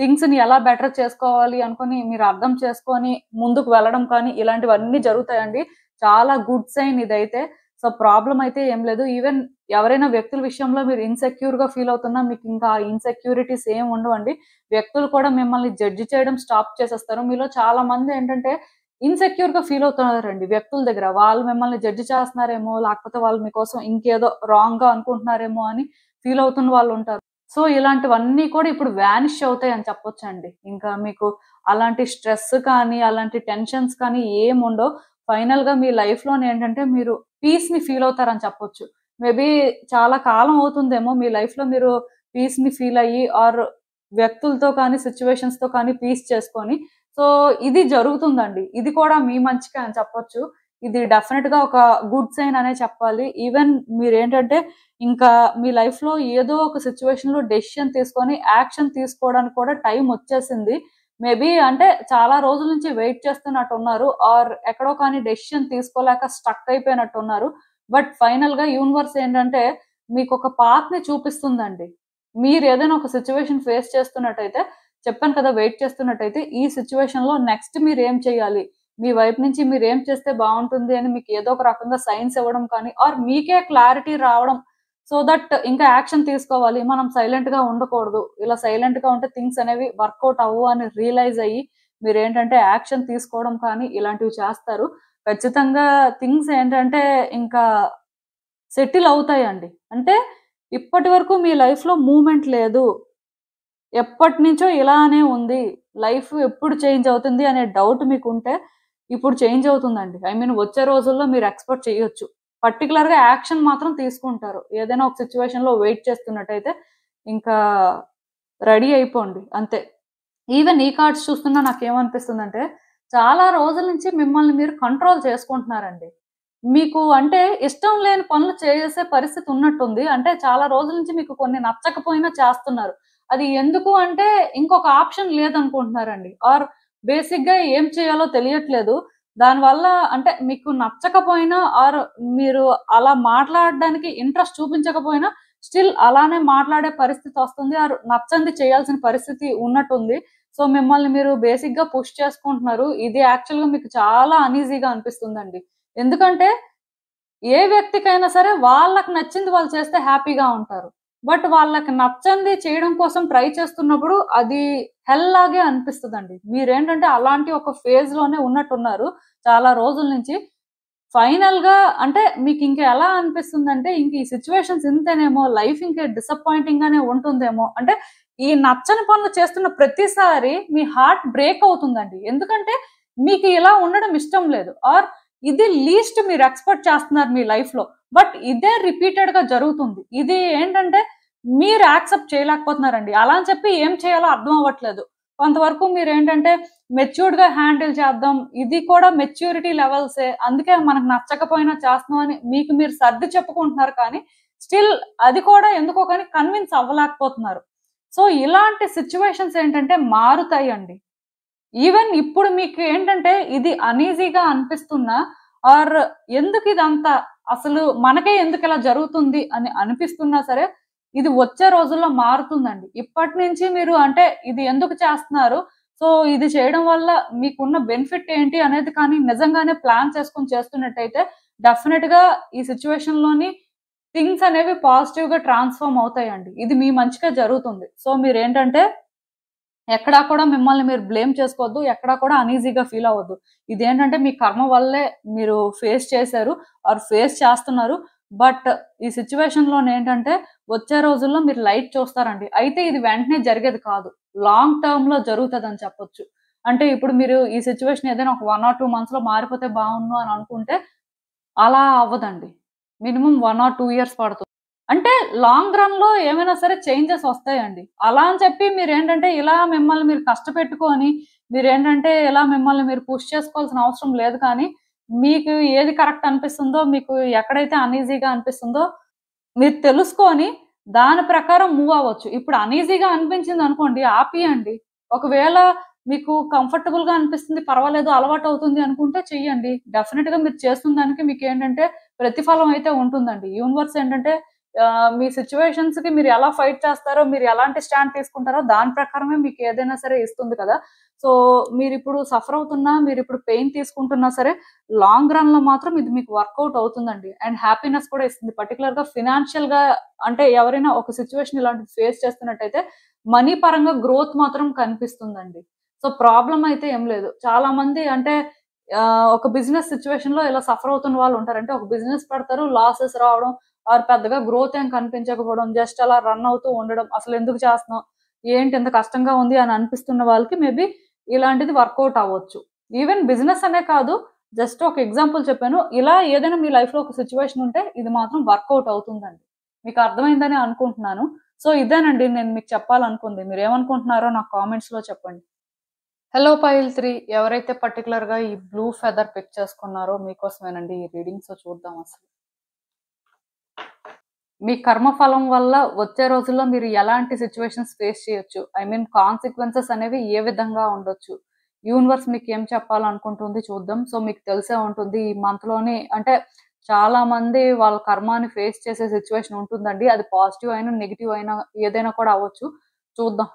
థింగ్స్‌ని ఎలా బెటర్ చేసుకోవాలి అనుకోని మీరు అర్థం చేసుకొని ముందుకు వెళ్ళడం కానీ, ఇలాంటివన్నీ జరుగుతాయండి. చాలా గుడ్ సైన్ ఇదైతే. సో, ప్రాబ్లమ్ అయితే ఏం లేదు. ఈవెన్ ఎవరైనా వ్యక్తుల విషయంలో మీరు ఇన్‌సెక్యూర్‌గా ఫీల్ అవుతున్నా మీకింకా ఆ ఇన్‌సెక్యూరిటీస్ ఏం ఉండవండి. వ్యక్తులు కూడా మిమ్మల్ని జడ్జ్ చేయడం స్టాప్ చేసేస్తారు. మీలో చాలా మందేంటంటే ఇన్‌సెక్యూర్‌గా ఫీల్ అవుతున్నారండి వ్యక్తుల దగ్గర. వాళ్ళు మిమ్మల్ని జడ్జ్ చేస్తున్నారేమో, లేకపోతే వాళ్ళు మీకోసం ఇంకేదో రాంగ్‌గా అనుకుంటున్నారేమో అని ఫీల్ అవుతున్న వాళ్ళుంటారు. సో, ఇలాంటివన్నీ కూడా ఇప్పుడు వానిష్ అవుతాయని చెప్పొచ్చండి. ఇంకా మీకు అలాంటి స్ట్రెస్ కానీ, అలాంటి టెన్షన్స్ కానీ ఏముండవు. ఫైనల్‌గా మీ లైఫ్‌లోనేంటంటే మీరు పీస్‌ని ఫీల్ అవుతారని చెప్పొచ్చు. మేబీ చాలా కాలం అవుతుందేమో మీ లైఫ్‌లో మీరు పీస్‌ని ఫీల్ అయ్యి ఆర్ వ్యక్తులతో కానీ, సిట్యుయేషన్స్‌తో కానీ పీస్ చేసుకొని. సో, ఇది జరుగుతుందండి. ఇది కూడా మీ మంచికే అని చెప్పొచ్చు. ఇది డెఫినిట్‌గా ఒక గుడ్ సైన్ అనే చెప్పాలి. ఈవెన్ మీరేంటంటే ఇంకా మీ లైఫ్‌లో ఏదో ఒక సిట్యుయేషన్‌లో డెసిషన్ తీసుకొని యాక్షన్ తీసుకోవడానికి కూడా టైం వచ్చేసింది. మేబీ అంటే చాలా రోజుల నుంచి వెయిట్ చేస్తున్నట్టున్నారు. ఆర్ ఎక్కడో కానీ డెసిషన్ తీసుకోలేక స్టక్ అయిపోయినట్టున్నారు. బట్ ఫైనల్‌గా యూనివర్స్ ఏంటంటే మీకొక పాత్‌ని చూపిస్తుందండి. మీరేదైనా ఒక సిట్యుయేషన్ ఫేస్ చేస్తున్నట్టయితే చెప్పాను కదా! వెయిట్ చేస్తున్నట్టయితే ఈ సిట్యుయేషన్‌లో నెక్స్ట్ మీరేం చేయాలి? మీ వైపు నుంచి మీరేం చేస్తే బావుంటుంది అని మీకు ఏదో ఒక రకంగా సైన్స్ ఇవ్వడం కానీ ఆర్ మీకే క్లారిటీ రావడం సో దట్ ఇంకా యాక్షన్ తీసుకోవాలి. మనం సైలెంట్‌గా ఉండకూడదు. ఇలా సైలెంట్‌గా ఉంటే థింగ్స్ అనేవి వర్కౌట్ అవ్వవు అని రియలైజ్ అయ్యి మీరేంటంటే యాక్షన్ తీసుకోవడం కానీ ఇలాంటివి చేస్తారు. ఖచ్చితంగా థింగ్స్ ఏంటంటే ఇంకా సెటిల్ అవుతాయండి. అంటే ఇప్పటివరకు మీ లైఫ్‌లో మూవ్‌మెంట్ లేదు. ఎప్పటినుంచో ఇలానే ఉంది. లైఫ్ ఎప్పుడు చేంజ్ అవుతుంది అనే డౌట్ మీకుంటే, ఇప్పుడు చేంజ్ అవుతుందండి. ఐ మీన్ వచ్చే రోజుల్లో మీరు ఎక్స్‌పెక్ట్ చేయొచ్చు. పర్టిక్యులర్‌గా యాక్షన్ మాత్రం తీసుకుంటారు. ఏదైనా ఒక సిట్యుయేషన్‌లో వెయిట్ చేస్తున్నట్టయితే, ఇంకా రెడీ అయిపోండి అంతే. ఈవెన్ ఈ కార్డ్స్ చూస్తున్నా నాకేమనిపిస్తుందంటే, చాలా రోజుల నుంచి మిమ్మల్ని మీరు కంట్రోల్ చేసుకుంటున్నారండి. మీకు అంటే ఇష్టం లేని పనులు చేసే పరిస్థితి ఉన్నట్టుంది. అంటే చాలా రోజుల నుంచి మీకు కొన్ని నచ్చకపోయినా చేస్తున్నారు. అది ఎందుకు అంటే ఇంకొక ఆప్షన్ లేదనుకుంటున్నారండి. ఆర్ బేసిక్‌గా ఏం చేయాలో తెలియట్లేదు. దానివల్ల అంటే మీకు నచ్చకపోయినా ఆర్ మీరు అలా మాట్లాడడానికి ఇంట్రెస్ట్ చూపించకపోయినా స్టిల్ అలానే మాట్లాడే పరిస్థితొస్తుంది. ఆర్ నచ్చనిది చేయాల్సిన పరిస్థితి ఉన్నట్టుంది. సో, మిమ్మల్ని మీరు బేసిక్‌గా పుష్ చేసుకుంటున్నారు. ఇది యాక్చువల్‌గా మీకు చాలా అన్‌ఈజీగా అనిపిస్తుందండి. ఎందుకంటే ఏ వ్యక్తికైనా సరే వాళ్ళకి నచ్చింది వాళ్ళు చేస్తే హ్యాపీగా ఉంటారు. బట్ వాళ్ళకి నచ్చనిది చేయడం కోసం ట్రై చేస్తున్నప్పుడు అది హెల్ లాగే అనిపిస్తదండి. మీరేంటంటే అలాంటి ఒక ఫేజ్‌లోనే ఉన్నట్టున్నారు చాలా రోజుల నుంచి. ఫైనల్‌గా అంటే మీకు ఇంకా ఎలా అనిపిస్తుందంటే ఇంక ఈ సిట్యుయేషన్స్ ఇంతేనేమో, లైఫ్ ఇంకా డిసప్పాయింటింగ్ గానే ఉంటుందేమో. అంటే ఈ నచ్చని పనులు చేస్తున్న ప్రతిసారి మీ హార్ట్ బ్రేక్ అవుతుందండి. ఎందుకంటే మీకు ఇలా ఉండడం ఇష్టం లేదు. ఆర్ ఇది లీస్ట్ మీరు ఎక్స్‌పెక్ట్ చేస్తున్నారు మీ లైఫ్‌లో. బట్ ఇదే రిపీటెడ్‌గా జరుగుతుంది. ఇది ఏంటంటే మీరు యాక్సెప్ట్ చేయలేకపోతున్నారండి. అలా అని చెప్పి ఏం చేయాలో అర్థం అవ్వట్లేదు. కొంతవరకు మీరేంటంటే మెచ్యూర్డ్‌గా హ్యాండిల్ చేద్దాం. ఇది కూడా మెచ్యూరిటీ లెవెల్సే. అందుకే మనకు నచ్చకపోయినా చేస్తున్నాం అని మీకు మీరు సర్ది చెప్పుకుంటున్నారు కానీ, స్టిల్ అది కూడా ఎందుకో కానీ కన్విన్స్ అవ్వలేకపోతున్నారు. సో, ఇలాంటి సిట్యుయేషన్స్ ఏంటంటే మారుతాయండి. ఈవెన్ ఇప్పుడు మీకు ఏంటంటే ఇది అనీజీగా అనిపిస్తున్నా ఆర్ ఎందుకిదంతా అసలు మనకే ఎందుకిలా జరుగుతుంది అని అనిపిస్తున్నా సరే, ఇది వచ్చే రోజుల్లో మారుతుందండి. ఇప్పటి నుంచి మీరు అంటే ఇది ఎందుకు చేస్తున్నారు? సో, ఇది చేయడం వల్ల మీకున్న బెనిఫిట్ ఏంటి అనేది కానీ నిజంగానే ప్లాన్ చేసుకొని చేస్తున్నట్టయితే డెఫినిట్‌గా ఈ సిట్యుయేషన్‌లోని థింగ్స్ అనేవి పాజిటివ్‌గా ట్రాన్స్‌ఫార్మ్ అవుతాయండి. ఇది మీ మంచికే జరుగుతుంది. సో, మీరేంటంటే ఎక్కడా కూడా మిమ్మల్ని మీరు బ్లేమ్ చేసుకోవద్దు. ఎక్కడా కూడా అనీజీగా ఫీల్ అవ్వద్దు. ఇదేంటంటే మీ కర్మ వల్లే మీరు ఫేస్ చేశారు ఆర్ ఫేస్ చేస్తున్నారు. బట్ ఈ సిట్యుయేషన్‌లోనేంటంటే వచ్చే రోజుల్లో మీరు లైట్ చూస్తారండి. అయితే ఇది వెంటనే జరిగేది కాదు. లాంగ్ టర్మ్‌లో జరుగుతదని చెప్పొచ్చు. అంటే ఇప్పుడు మీరు ఈ సిట్యుయేషన్ ఏదైనా ఒక 1 ఆర్ 2 మంత్స్‌లో మారిపోతే బావున్ను అని అనుకుంటే అలా అవ్వదండి. మినిమమ్ 1 ఆర్ 2 ఇయర్స్ పడుతుంది. అంటే లాంగ్ రన్‌లో ఏమైనా సరే చేంజెస్ వస్తాయండి. అలా అని చెప్పి మీరేంటంటే ఇలా మిమ్మల్ని మీరు కష్టపెట్టుకొని, మీరేంటంటే ఇలా మిమ్మల్ని మీరు పుష్ చేసుకోవాల్సిన అవసరం లేదు కానీ, మీకు ఏది కరెక్ట్ అనిపిస్తుందో, మీకు ఎక్కడైతే అన్‌ఈజీగా అనిపిస్తుందో మీరు తెలుసుకొని దాని ప్రకారం మూవ్ అవ్వచ్చు. ఇప్పుడు అన్‌ఈజీగా అనిపించిందనుకోండి ఆపేయండి. ఒకవేళ మీకు కంఫర్టబుల్‌గా అనిపిస్తుంది పర్వాలేదు అలవాటవుతుంది అనుకుంటే చెయ్యండి. డెఫినిట్‌గా మీరు చేస్తున్న దానికి మీకేంటంటే ప్రతిఫలం అయితే ఉంటుందండి. యూనివర్స్ ఏంటంటే మీ సిట్యుయేషన్స్‌కి మీరు ఎలా ఫైట్ చేస్తారో, మీరు ఎలాంటి స్టాండ్ తీసుకుంటారో దాని ప్రకారమే మీకు ఏదైనా సరే ఇస్తుంది కదా! సో, మీరిప్పుడు సఫర్ అవుతున్నా, మీరిప్పుడు పెయిన్ తీసుకుంటున్నా సరే లాంగ్ రన్‌లో మాత్రం ఇది మీకు వర్కౌట్ అవుతుందండి. అండ్ హ్యాపీనెస్ కూడా ఇస్తుంది. పర్టిక్యులర్‌గా ఫినాన్షియల్‌గా అంటే ఎవరైనా ఒక సిట్యుయేషన్ ఇలాంటిది ఫేస్ చేస్తున్నట్టయితే మనీ పరంగా గ్రోత్ మాత్రం కనిపిస్తుందండి. సో, ప్రాబ్లమ్ అయితే ఏం లేదు. చాలా మంది అంటే ఒక బిజినెస్ సిట్యుయేషన్‌లో ఇలా సఫర్ అవుతున్న వాళ్ళుంటారు. అంటే ఒక బిజినెస్ పెడతారు, లాసెస్ రావడం ఆర్ పెద్దగా గ్రోత్ ఏం కనిపించకపోవడం, జస్ట్ అలా రన్ అవుతూ ఉండడం. అసలెందుకు చేస్తున్నాం? ఏంటి ఇంత కష్టంగా ఉంది అని అనిపిస్తున్న వాళ్ళకి మేబీ ఇలాంటిది వర్కౌట్ అవ్వచ్చు. ఈవెన్ బిజినెస్ అనే కాదు, జస్ట్ ఒక ఎగ్జాంపుల్ చెప్పాను. ఇలా ఏదైనా మీ లైఫ్‌లో ఒక సిట్యుయేషన్ ఉంటే ఇది మాత్రం వర్కౌట్ అవుతుందండి. మీకు అర్థమైందని అనుకుంటున్నాను. సో, ఇదేనండి నేను మీకు చెప్పాలనుకుంది. మీరేమనుకుంటున్నారో నాకు కామెంట్స్‌లో చెప్పండి. హలో పైల్ 3 ఎవరైతే పర్టిక్యులర్‌గా ఈ బ్లూ ఫెదర్ పిక్ చేసుకున్నారో మీకోసమేనండి ఈ రీడింగ్. సో, చూద్దాం అసలు. మీ కర్మఫలం వల్ల వచ్చే రోజుల్లో మీరు ఎలాంటి సిట్యుయేషన్స్ ఫేస్ చేయొచ్చు? ఐ మీన్ కాన్సిక్వెన్సెస్ అనేవి ఏ విధంగా ఉండొచ్చు? యూనివర్స్ మీకేం చెప్పాలనుకుంటుంది చూద్దాం. సో, మీకు తెలిసే ఉంటుంది ఈ మంత్‌లోని అంటే చాలా మంది వాళ్ళ కర్మాని ఫేస్ చేసే సిట్యుయేషన్ ఉంటుందండి. అది పాజిటివ్ అయినా, నెగెటివ్ అయినా ఏదైనా కూడా అవ్వచ్చు. చూద్దాం.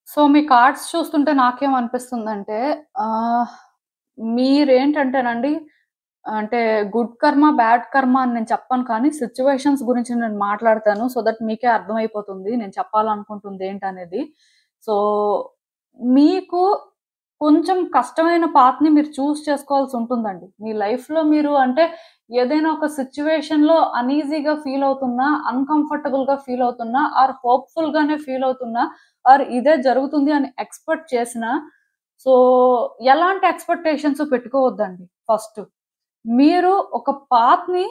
సో, మీ కార్డ్స్ చూస్తుంటే నాకేమనిపిస్తుందంటే ఆహ్, మీరేంటంటేనండి అంటే గుడ్ కర్మ, బ్యాడ్ కర్మ అని నేను చెప్పను కానీ సిట్యుయేషన్స్ గురించి నేను మాట్లాడతాను. సో దట్ మీకే అర్థమైపోతుంది నేను చెప్పాలనుకుంటుందేంటనేది. సో, మీకు కొంచెం కష్టమైన పాత్‌ని మీరు చూజ్ చేసుకోవాల్సుంటుందండి. మీ లైఫ్‌లో మీరు అంటే ఏదైనా ఒక సిట్యుయేషన్‌లో అన్‌ఈజీగా ఫీల్ అవుతున్నా, అన్‌కంఫర్టబుల్‌గా ఫీల్ అవుతున్నా, ఆర్ హోప్‌ఫుల్‌గానే ఫీల్ అవుతున్నా, ఆర్ ఇదే జరుగుతుంది అని ఎక్స్‌పెక్ట్ చేసినా, సో, ఎలాంటి ఎక్స్‌పెక్టేషన్స్ పెట్టుకోవద్దండి ఫస్ట్. మీరు ఒక పాత్‌ని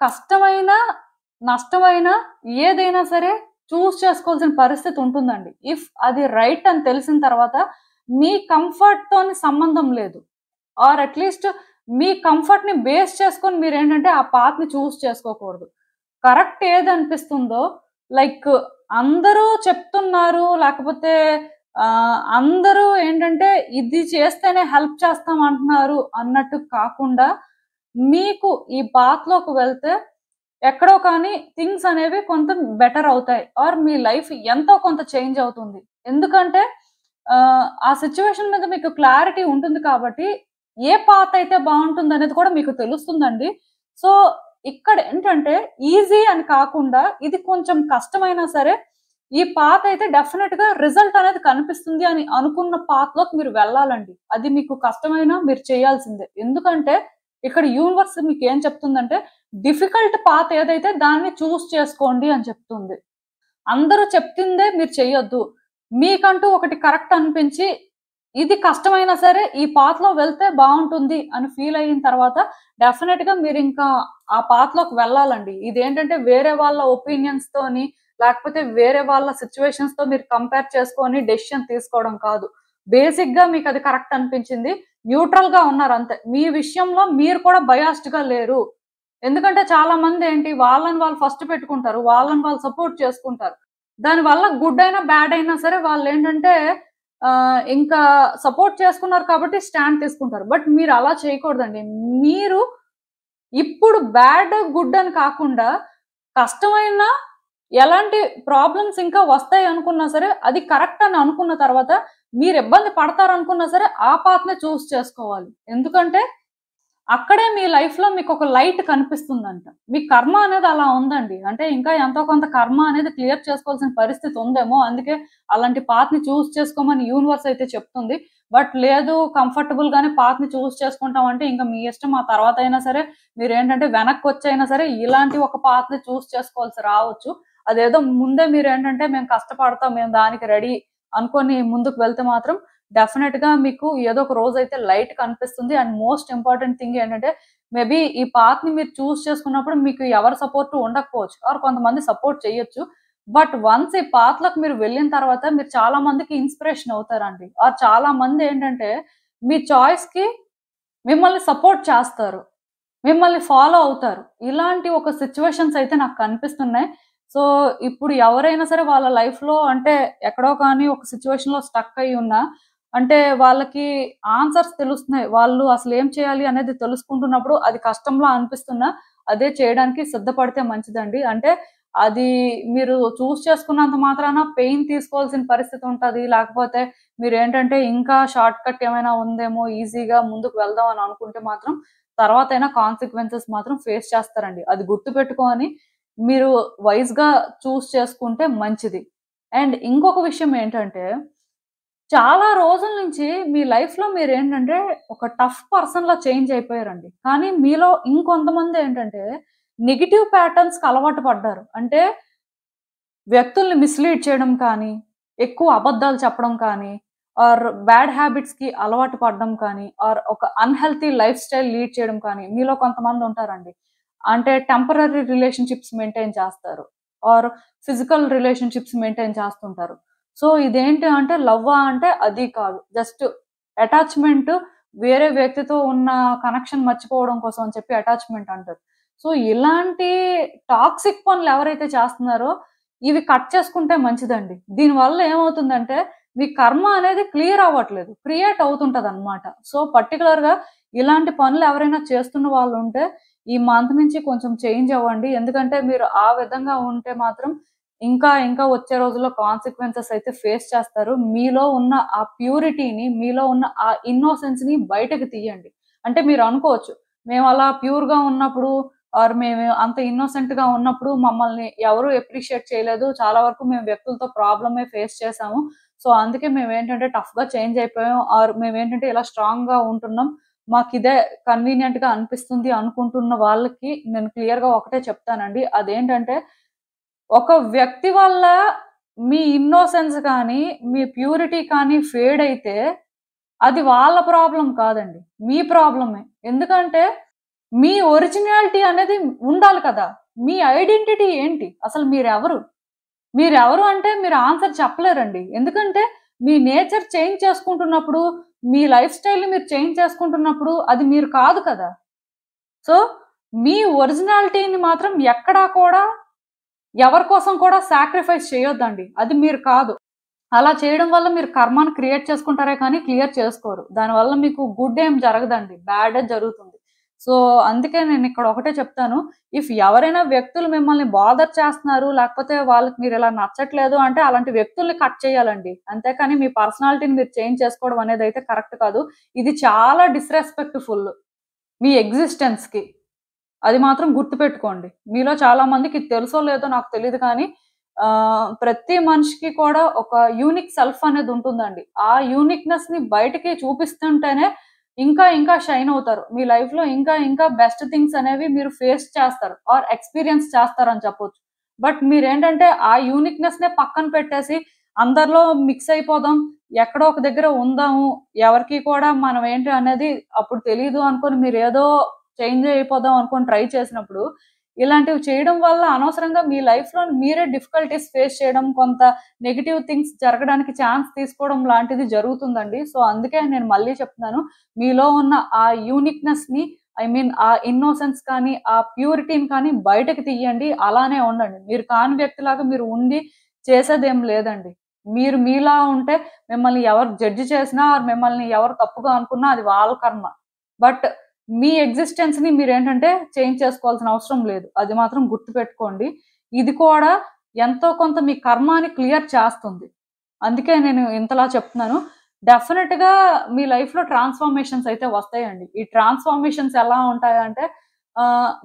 కష్టమైన, నష్టమైన ఏదైనా సరే చూజ్ చేసుకోవాల్సిన పరిస్థితి ఉంటుందండి. ఇఫ్ అది రైట్ అని తెలిసిన తర్వాత మీ కంఫర్ట్‌తోని సంబంధం లేదు. ఆర్ అట్‌లీస్ట్ మీ కంఫర్ట్ ని బేస్ చేసుకొని మీరు ఏంటంటే ఆ పాత్ ని చూస్ చేసుకోకూడదు. కరెక్ట్ ఏది అనిపిస్తుందో, లైక్ అందరూ చెప్తున్నారు, లేకపోతే అందరూ ఏంటంటే ఇది చేస్తేనే హెల్ప్ చేస్తాం అంటున్నారు అన్నట్టు కాకుండా, మీకు ఈ పాత్ లోకి వెళ్తే ఎక్కడో కానీ థింగ్స్ అనేవి కొంత బెటర్ అవుతాయి. ఆర్ మీ లైఫ్ ఎంతో కొంత చేంజ్ అవుతుంది. ఎందుకంటే ఆ సిట్యుయేషన్ మీద మీకు క్లారిటీ ఉంటుంది కాబట్టి, ఏ పాత్ అయితే బావుంటుందనేది కూడా మీకు తెలుస్తుందండి. సో, ఇక్కడ ఏంటంటే ఈజీ అని కాకుండా, ఇది కొంచెం కష్టమైనా సరే, ఈ పాత్ అయితే డెఫినిట్‌గా రిజల్ట్ అనేది కనిపిస్తుంది అని అనుకున్న పాత్‌లోకి మీరు వెళ్ళాలండి. అది మీకు కష్టమైనా మీరు చేయాల్సిందే. ఎందుకంటే ఇక్కడ యూనివర్స్ మీకేం చెప్తుందంటే, డిఫికల్ట్ పాత్ ఏదైతే దాన్ని చూస్ చేసుకోండి అని చెప్తుంది. అందరూ చెప్తుందే మీరు చెయ్యొద్దు. మీకంటూ ఒకటి కరెక్ట్ అనిపించి, ఇది కష్టమైనా సరే ఈ పాత్‌లో వెళ్తే బావుంటుంది అని ఫీల్ అయిన తర్వాత డెఫినిట్‌గా మీరింకా ఆ పాత్‌లోకి వెళ్ళాలండి. ఇదేంటంటే వేరే వాళ్ళ ఒపీనియన్స్‌తోని, లేకపోతే వేరే వాళ్ళ సిట్యుయేషన్స్‌తో మీరు కంపేర్ చేసుకొని డెసిషన్ తీసుకోవడం కాదు. బేసిక్‌గా మీకది కరెక్ట్ అనిపించింది. న్యూట్రల్‌గా ఉన్నారంతే. మీ విషయంలో మీరు కూడా బయాస్డ్‌గా లేరు. ఎందుకంటే చాలా మందేంటి వాళ్ళని వాళ్ళు ఫస్ట్ పెట్టుకుంటారు. వాళ్ళని వాళ్ళు సపోర్ట్ చేసుకుంటారు. దానివల్ల గుడ్ అయినా, బ్యాడ్ అయినా సరే వాళ్ళేంటంటే ఇంకా సపోర్ట్ చేసుకున్నారు కాబట్టి స్టాండ్ తీసుకుంటారు. బట్ మీరు అలా చేయకూడదండి. మీరు ఇప్పుడు బ్యాడ్, గుడ్ అని కాకుండా కష్టమైన ఎలాంటి ప్రాబ్లమ్స్ ఇంకా వస్తాయి అనుకున్నా సరే, అది కరెక్ట్ అని అనుకున్న తర్వాత మీరు ఇబ్బంది పడతారనుకున్నా సరే ఆ పాత్‌నే చూస్ చేసుకోవాలి. ఎందుకంటే అక్కడే మీ లైఫ్‌లో మీకొక లైట్ కనిపిస్తుందంట. మీ కర్మ అనేది అలా ఉందండి. అంటే ఇంకా ఎంతో కొంత కర్మ అనేది క్లియర్ చేసుకోవాల్సిన పరిస్థితి ఉందేమో. అందుకే అలాంటి పాత్‌ని చూస్ చేసుకోమని యూనివర్స్ అయితే చెప్తుంది. బట్ లేదు కంఫర్టబుల్‌గానే పాత్‌ని చూస్ చేసుకుంటాం అంటే ఇంక మీ ఇష్టం. ఆ తర్వాతైనా సరే మీరేంటంటే వెనక్కొచ్చైనా సరే ఇలాంటి ఒక పాత్‌ని చూస్ చేసుకోవాల్సి రావచ్చు. అదేదో ముందే మీరేంటంటే మేము కష్టపడతాం, మేము దానికి రెడీ అనుకోని ముందుకు వెళ్తే మాత్రం డెఫినిట్‌గా మీకు ఏదో ఒక రోజైతే లైట్ కనిపిస్తుంది. అండ్ మోస్ట్ ఇంపార్టెంట్ థింగ్ ఏంటంటే, మేబీ ఈ పాత్‌ని మీరు చూస్ చేసుకున్నప్పుడు మీకు ఎవరి సపోర్ట్ ఉండకపోవచ్చు. ఆర్ కొంతమంది సపోర్ట్ చేయొచ్చు. బట్ వన్స్ ఈ పాత్‌లోకి మీరు వెళ్ళిన తర్వాత మీరు చాలా మందికి ఇన్‌స్పిరేషన్ అవుతారండి. ఆర్ చాలా మంది ఏంటంటే, మీ చాయిస్‌కి మిమ్మల్ని సపోర్ట్ చేస్తారు. మిమ్మల్ని ఫాలో అవుతారు. ఇలాంటి ఒక సిట్యుయేషన్స్ అయితే నాకు కనిపిస్తున్నాయి. సో, ఇప్పుడు ఎవరైనా సరే వాళ్ళ లైఫ్‌లో అంటే ఎక్కడో కానీ ఒక సిట్యుయేషన్‌లో స్టక్ అయ్యి ఉన్నా, అంటే వాళ్ళకి ఆన్సర్స్ తెలుస్తున్నాయి. వాళ్ళు అసలేం చేయాలి అనేది తెలుసుకుంటున్నప్పుడు అది కష్టంలా అనిపిస్తున్నా, అదే చేయడానికి సిద్ధపడితే మంచిదండి. అంటే అది మీరు చూస్ చేసుకున్నంత మాత్రాన పెయిన్ తీసుకోవాల్సిన పరిస్థితి ఉంటది. లేకపోతే మీరేంటంటే ఇంకా షార్ట్ కట్ ఏమైనా ఉందేమో ఈజీగా ముందుకు వెళ్దాం అని అనుకుంటే మాత్రం తర్వాతైనా కాన్సిక్వెన్సెస్ మాత్రం ఫేస్ చేస్తారండి. అది గుర్తుపెట్టుకొని మీరు వైస్‌గా చూస్ చేసుకుంటే మంచిది. అండ్ ఇంకొక విషయం ఏంటంటే, చాలా రోజుల నుంచి మీ లైఫ్‌లో మీరేంటంటే ఒక టఫ్ పర్సన్‌లా చేంజ్ అయిపోయారండి. కానీ మీలో ఇంకొంతమందేంటంటే నెగెటివ్ ప్యాటర్న్స్‌కి అలవాటు పడ్డారు. అంటే వ్యక్తుల్ని మిస్‌లీడ్ చేయడం కానీ, ఎక్కువ అబద్ధాలు చెప్పడం కానీ, ఆర్ బ్యాడ్ హ్యాబిట్స్‌కి అలవాటు పడడం కానీ, ఆర్ ఒక అన్‌హెల్తీ లైఫ్ స్టైల్ లీడ్ చేయడం కానీ, మీలో కొంతమందుంటారండి. అంటే టెంపరరీ రిలేషన్‌షిప్స్ మెయింటైన్ చేస్తారు. ఆర్ ఫిజికల్ రిలేషన్‌షిప్స్ మెయింటైన్ చేస్తుంటారు. సో, ఇదేంటి అంటే లవ్వా అంటే అది కాదు. జస్ట్ అటాచ్‌మెంట్ వేరే వ్యక్తితో ఉన్న కనెక్షన్ మర్చిపోవడం కోసం అని చెప్పి అటాచ్‌మెంట్ అంటారు. సో, ఇలాంటి టాక్సిక్ పనులు ఎవరైతే చేస్తున్నారో ఇవి కట్ చేసుకుంటే మంచిదండి. దీనివల్ల ఏమవుతుందంటే, మీ కర్మ అనేది క్లియర్ అవ్వట్లేదు. క్రియేట్ అవుతుంటదనమాట. సో, పర్టిక్యులర్‌గా ఇలాంటి పనులు ఎవరైనా చేస్తున్న వాళ్ళుంటే, ఈ మంత్ నుంచి కొంచెం చేంజ్ అవ్వండి. ఎందుకంటే, మీరు ఆ విధంగా ఉంటే మాత్రం ఇంకా వచ్చే రోజుల్లో కాన్సిక్వెన్సెస్ అయితే ఫేస్ చేస్తారు. మీలో ఉన్న ఆ ప్యూరిటీని, మీలో ఉన్న ఆ ఇన్నోసెన్స్‌ని బయటకి తీయండి. అంటే మీరు అనుకోవచ్చు, మేమలా ప్యూర్‌గా ఉన్నప్పుడు ఆర్ మేము అంత ఇన్నోసెంట్‌గా ఉన్నప్పుడు మమ్మల్ని ఎవరు అప్రిషియేట్ చేయలేదు. చాలా వరకు మేము వ్యక్తులతో ప్రాబ్లమే ఫేస్ చేసాము. సో, అందుకే మేమేంటంటే టఫ్‌గా చేంజ్ అయిపోయాం. ఆర్ మేమేంటంటే ఇలా స్ట్రాంగ్‌గా ఉంటున్నాం. మాకిదే కన్వీనియంట్‌గా అనిపిస్తుంది అనుకుంటున్న వాళ్ళకి నేను క్లియర్‌గా ఒకటే చెప్తానండి. అదేంటంటే ఒక వ్యక్తి వల్ల మీ ఇన్నోసెన్స్ కానీ, మీ ప్యూరిటీ కానీ ఫేడ్ అయితే అది వాళ్ళ ప్రాబ్లమ్ కాదండి. మీ ప్రాబ్లమే. ఎందుకంటే మీ ఒరిజినాలిటీ అనేది ఉండాలి కదా! మీ ఐడెంటిటీ ఏంటి? అసలు మీరెవరు? మీరెవరు అంటే మీరు ఆన్సర్ చెప్పలేరండి. ఎందుకంటే మీ నేచర్ చేంజ్ చేసుకుంటున్నప్పుడు మీ లైఫ్ స్టైల్ని మీరు చేంజ్ చేసుకుంటున్నప్పుడు అది మీరు కాదు కదా. సో మీ ఒరిజినాలిటీని మాత్రం ఎక్కడా కూడా ఎవరి కోసం కూడా సాక్రిఫైస్ చేయొద్దండి. అది మీరు కాదు. అలా చేయడం వల్ల మీరు కర్మను క్రియేట్ చేసుకుంటారే కానీ క్లియర్ చేసుకోరు. దానివల్ల మీకు గుడ్ ఏం జరగదండి. బ్యాడే జరుగుతుంది. సో, అందుకే నేనిక్కడ ఒకటే చెప్తాను. ఎవరైనా వ్యక్తులు మిమ్మల్ని బాదర్ చేస్తున్నారు, లేకపోతే వాళ్ళకి మీరిలా నచ్చట్లేదు అంటే అలాంటి వ్యక్తుల్ని కట్ చేయాలండి. అంతేకాని మీ పర్సనాలిటీని మీరు చేంజ్ చేసుకోవడం అనేదైతే కరెక్ట్ కాదు. ఇది చాలా డిస్‌రెస్పెక్ట్‌ఫుల్ మీ ఎగ్జిస్టెన్స్‌కి. అది మాత్రం గుర్తుపెట్టుకోండి. మీలో చాలా మందికి ఇది తెలుసో లేదో నాకు తెలీదు కానీ ప్రతి మనిషికి కూడా ఒక యూనిక్ సెల్ఫ్ అనేది ఉంటుందండి. ఆ యూనిక్‌నెస్‌ని బయటికి చూపిస్తుంటేనే ఇంకా ఇంకా షైన్ అవుతారు. మీ లైఫ్‌లో ఇంకా ఇంకా బెస్ట్ థింగ్స్ అనేవి మీరు ఫేస్ చేస్తారు ఆర్ ఎక్స్‌పీరియన్స్ చేస్తారని చెప్పొచ్చు. బట్ మీరేంటంటే ఆ యూనిక్‌నెస్‌నే పక్కన పెట్టేసి అందరిలో మిక్స్ అయిపోదాం, ఎక్కడో ఒక దగ్గర ఉందాము, ఎవరికీ కూడా మనం ఏంటి అనేది అప్పుడు తెలీదు అనుకోని మీరేదో చేంజ్ అయిపోదాం అనుకోని ట్రై చేసినప్పుడు ఇలాంటివి చేయడం వల్ల అనవసరంగా మీ లైఫ్‌లో మీరే డిఫికల్టీస్ ఫేస్ చేయడం, కొంత నెగెటివ్ థింగ్స్ జరగడానికి ఛాన్స్ తీసుకోవడం లాంటిది జరుగుతుందండి. సో, అందుకే నేను మళ్ళీ చెప్తున్నాను. మీలో ఉన్న ఆ యూనిక్‌నెస్‌ని ఆ ఇన్నోసెన్స్ కానీ, ఆ ప్యూరిటీని కానీ బయటకి తీయండి. అలానే ఉండండి. మీరు కాని వ్యక్తిలాగా మీరు ఉండి చేసేదేం లేదండి. మీరు మీలా ఉంటే మిమ్మల్ని ఎవరు జడ్జ్ చేసినా, మిమ్మల్ని ఎవరు తప్పుగా అనుకున్నా అది వాళ్ళ కర్మ. బట్ మీ ఎగ్జిస్టెన్స్‌ని మీరేంటంటే చేంజ్ చేసుకోవాల్సిన అవసరం లేదు. అది మాత్రం గుర్తుపెట్టుకోండి. ఇది కూడా ఎంతో కొంత మీ కర్మని క్లియర్ చేస్తుంది. అందుకే నేను ఇంతలా చెప్తున్నాను. డెఫినిట్‌గా మీ లైఫ్‌లో ట్రాన్స్‌ఫర్మేషన్స్ అయితే వస్తాయండి. ఈ ట్రాన్స్‌ఫర్మేషన్స్ ఎలా ఉంటాయంటే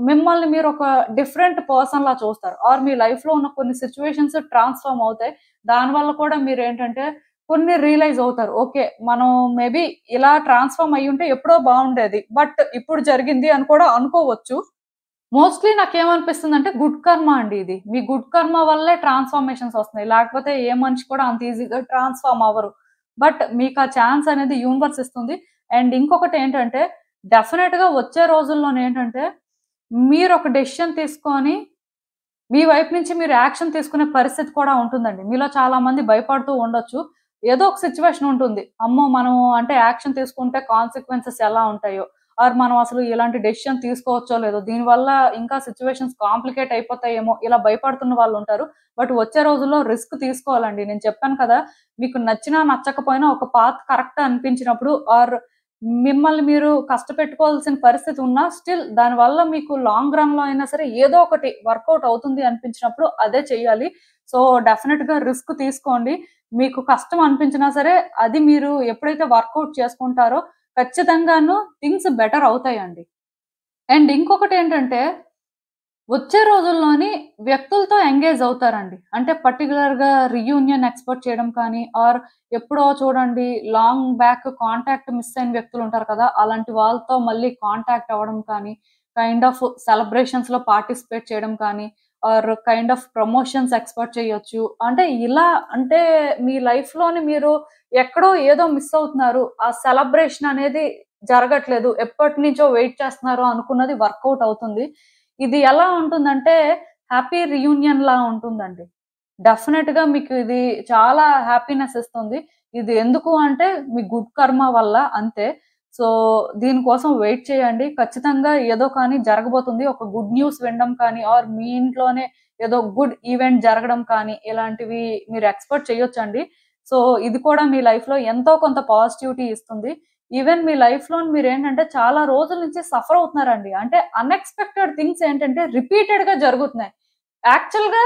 మిమ్మల్ని మీరు ఒక డిఫరెంట్ పర్సన్‌లా చూస్తారు. ఆర్ మీ లైఫ్‌లో ఉన్న కొన్ని సిట్యుయేషన్స్ ట్రాన్స్‌ఫార్మ్ అవుతాయి. దానివల్ల కూడా మీరేంటంటే కొన్ని రియలైజ్ అవుతారు. ఓకే. మనం మేబీ ఇలా ట్రాన్స్‌ఫార్మ్ అయ్యుంటే ఎప్పుడో బావుండేది. బట్ ఇప్పుడు జరిగింది అని కూడా అనుకోవచ్చు. మోస్ట్‌లీ నాకేమనిపిస్తుందంటే గుడ్ కర్మ అండి ఇది. మీ గుడ్ కర్మ వల్లే ట్రాన్స్‌ఫర్మేషన్స్ వస్తున్నాయి. లేకపోతే ఏ మనిషి కూడా అంత ఈజీగా ట్రాన్స్‌ఫార్మ్ అవ్వరు. బట్ మీకా ఛాన్స్ అనేది యూనివర్స్ ఇస్తుంది. అండ్ ఇంకొకటేంటంటే డెఫినెట్‌గా వచ్చే రోజుల్లోనేంటంటే మీరొక డెసిషన్ తీసుకొని మీ వైపు నుంచి మీరు యాక్షన్ తీసుకునే పరిస్థితి కూడా ఉంటుందండి. మీలో చాలా మంది భయపడుతూ ఉండొచ్చు. ఏదో ఒక సిట్యుయేషన్ ఉంటుంది. అమ్మో! మనం అంటే యాక్షన్ తీసుకుంటే కాన్సిక్వెన్సెస్ ఎలా ఉంటాయో, ఆర్ మనం అసలు ఇలాంటి డెసిషన్ తీసుకోవచ్చో లేదో, దీనివల్ల ఇంకా సిట్యుయేషన్స్ కాంప్లికేట్ అయిపోతాయేమో, ఇలా భయపడుతున్న వాళ్ళుంటారు. బట్ వచ్చే రోజుల్లో రిస్క్ తీసుకోవాలండి. నేను చెప్పాను కదా! మీకు నచ్చినా, నచ్చకపోయినా ఒక పాత్ కరెక్ట్ అనిపించినప్పుడు ఆర్ మిమ్మల్ని మీరు కష్టపెట్టుకోవాల్సిన పరిస్థితి ఉన్నా స్టిల్ దానివల్ల మీకు లాంగ్ రన్‌లో అయినా సరే ఏదో ఒకటి వర్కౌట్ అవుతుంది అనిపించినప్పుడు అదే చెయ్యాలి. సో, డెఫినిట్‌గా రిస్క్ తీసుకోండి. మీకు కష్టం అనిపించినా సరే అది మీరు ఎప్పుడైతే వర్కౌట్ చేసుకుంటారో ఖచ్చితంగాను థింగ్స్ బెటర్ అవుతాయండి. అండ్ ఇంకొకటేంటంటే వచ్చే రోజుల్లోని వ్యక్తులతో ఎంగేజ్ అవుతారండి. అంటే పర్టిక్యులర్‌గా రీయూనియన్ ఎక్స్‌పెక్ట్ చేయడం కానీ, ఆర్ ఎప్పుడో చూడండి లాంగ్ బ్యాక్ కాంటాక్ట్ మిస్ అయిన వ్యక్తులుంటారు కదా! అలాంటి వాళ్ళతో మళ్ళీ కాంటాక్ట్ అవ్వడం కానీ, కైండ్ ఆఫ్ సెలబ్రేషన్స్‌లో పార్టిసిపేట్ చేయడం కానీ, or kind of promotions expect చేయొచ్చు. అంటే ఇలా అంటే మీ లైఫ్‌లోని మీరు ఎక్కడో ఏదో మిస్ అవుతున్నారు. ఆ సెలబ్రేషన్ అనేది జరగట్లేదు. ఎప్పటినుంచో వెయిట్ చేస్తున్నారు అనుకున్నది వర్కౌట్ అవుతుంది. ఇది ఎలా ఉంటుందంటే హ్యాపీ రియూనియన్‌లా ఉంటుందండి. డెఫినెట్‌గా మీకు ఇది చాలా హ్యాపీనెస్ ఇస్తుంది. ఇది ఎందుకు అంటే మీ గుడ్ కర్మ వల్ల అంతే. సో, దీనికోసం వెయిట్ చేయండి. ఖచ్చితంగా ఏదో కానీ జరగబోతుంది. ఒక గుడ్ న్యూస్ వినడం కానీ ఆర్ మీ ఇంట్లోనే ఏదో గుడ్ ఈవెంట్ జరగడం కానీ ఇలాంటివి మీరు ఎక్స్‌పెక్ట్ చేయొచ్చండి. సో, ఇది కూడా మీ లైఫ్‌లో ఎంతో కొంత పాజిటివిటీ ఇస్తుంది. ఈవెన్ మీ లైఫ్‌లోని మీరేంటంటే చాలా రోజుల నుంచి సఫర్ అవుతున్నారండి. అంటే అన్‌ఎక్స్‌పెక్టెడ్ థింగ్స్ ఏంటంటే రిపీటెడ్‌గా జరుగుతున్నాయి. యాక్చువల్‌గా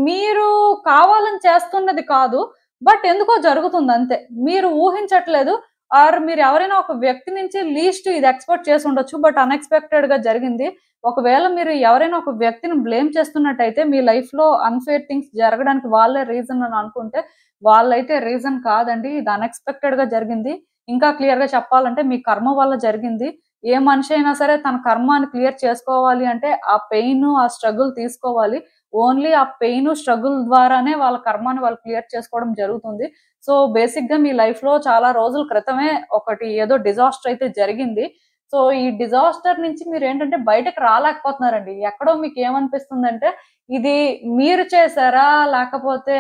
మీరు కావాలని చేస్తున్నది కాదు. బట్ ఎందుకో జరుగుతుందంతే. మీరు ఊహించట్లేదు. ఆర్ మీరెవరైనా ఒక వ్యక్తి నుంచి లీస్ట్ ఇది ఎక్స్‌పెక్ట్ చేసుండొచ్చు. బట్ అన్‌ఎక్స్‌పెక్టెడ్‌గా జరిగింది. ఒకవేళ మీరు ఎవరైనా ఒక వ్యక్తిని బ్లేమ్ చేస్తున్నట్టయితే మీ లైఫ్‌లో అన్‌ఫెయిర్ థింగ్స్ జరగడానికి వాళ్ళే రీజన్ అని అనుకుంటే, వాళ్ళైతే రీజన్ కాదండి. ఇది అన్‌ఎక్స్‌పెక్టెడ్‌గా జరిగింది. ఇంకా క్లియర్‌గా చెప్పాలంటే మీ కర్మ వల్ల జరిగింది. ఏ మనిషి అయినా సరే తన కర్మని క్లియర్ చేసుకోవాలి అంటే ఆ పెయిన్, ఆ స్ట్రగుల్ తీసుకోవాలి. ఓన్లీ ఆ పెయిన్, స్ట్రగుల్ ద్వారానే వాళ్ళ కర్మని వాళ్ళు క్లియర్ చేసుకోవడం జరుగుతుంది. సో, బేసిక్‌గా మీ లైఫ్‌లో చాలా రోజుల క్రితమే ఒకటి ఏదో డిజాస్టర్ అయితే జరిగింది. సో, ఈ డిజాస్టర్ నుంచి మీరేంటంటే బయటకి రాలేకపోతున్నారండి. ఎక్కడో మీకేమనిపిస్తుందంటే ఇది మీరు చేసారా? లేకపోతే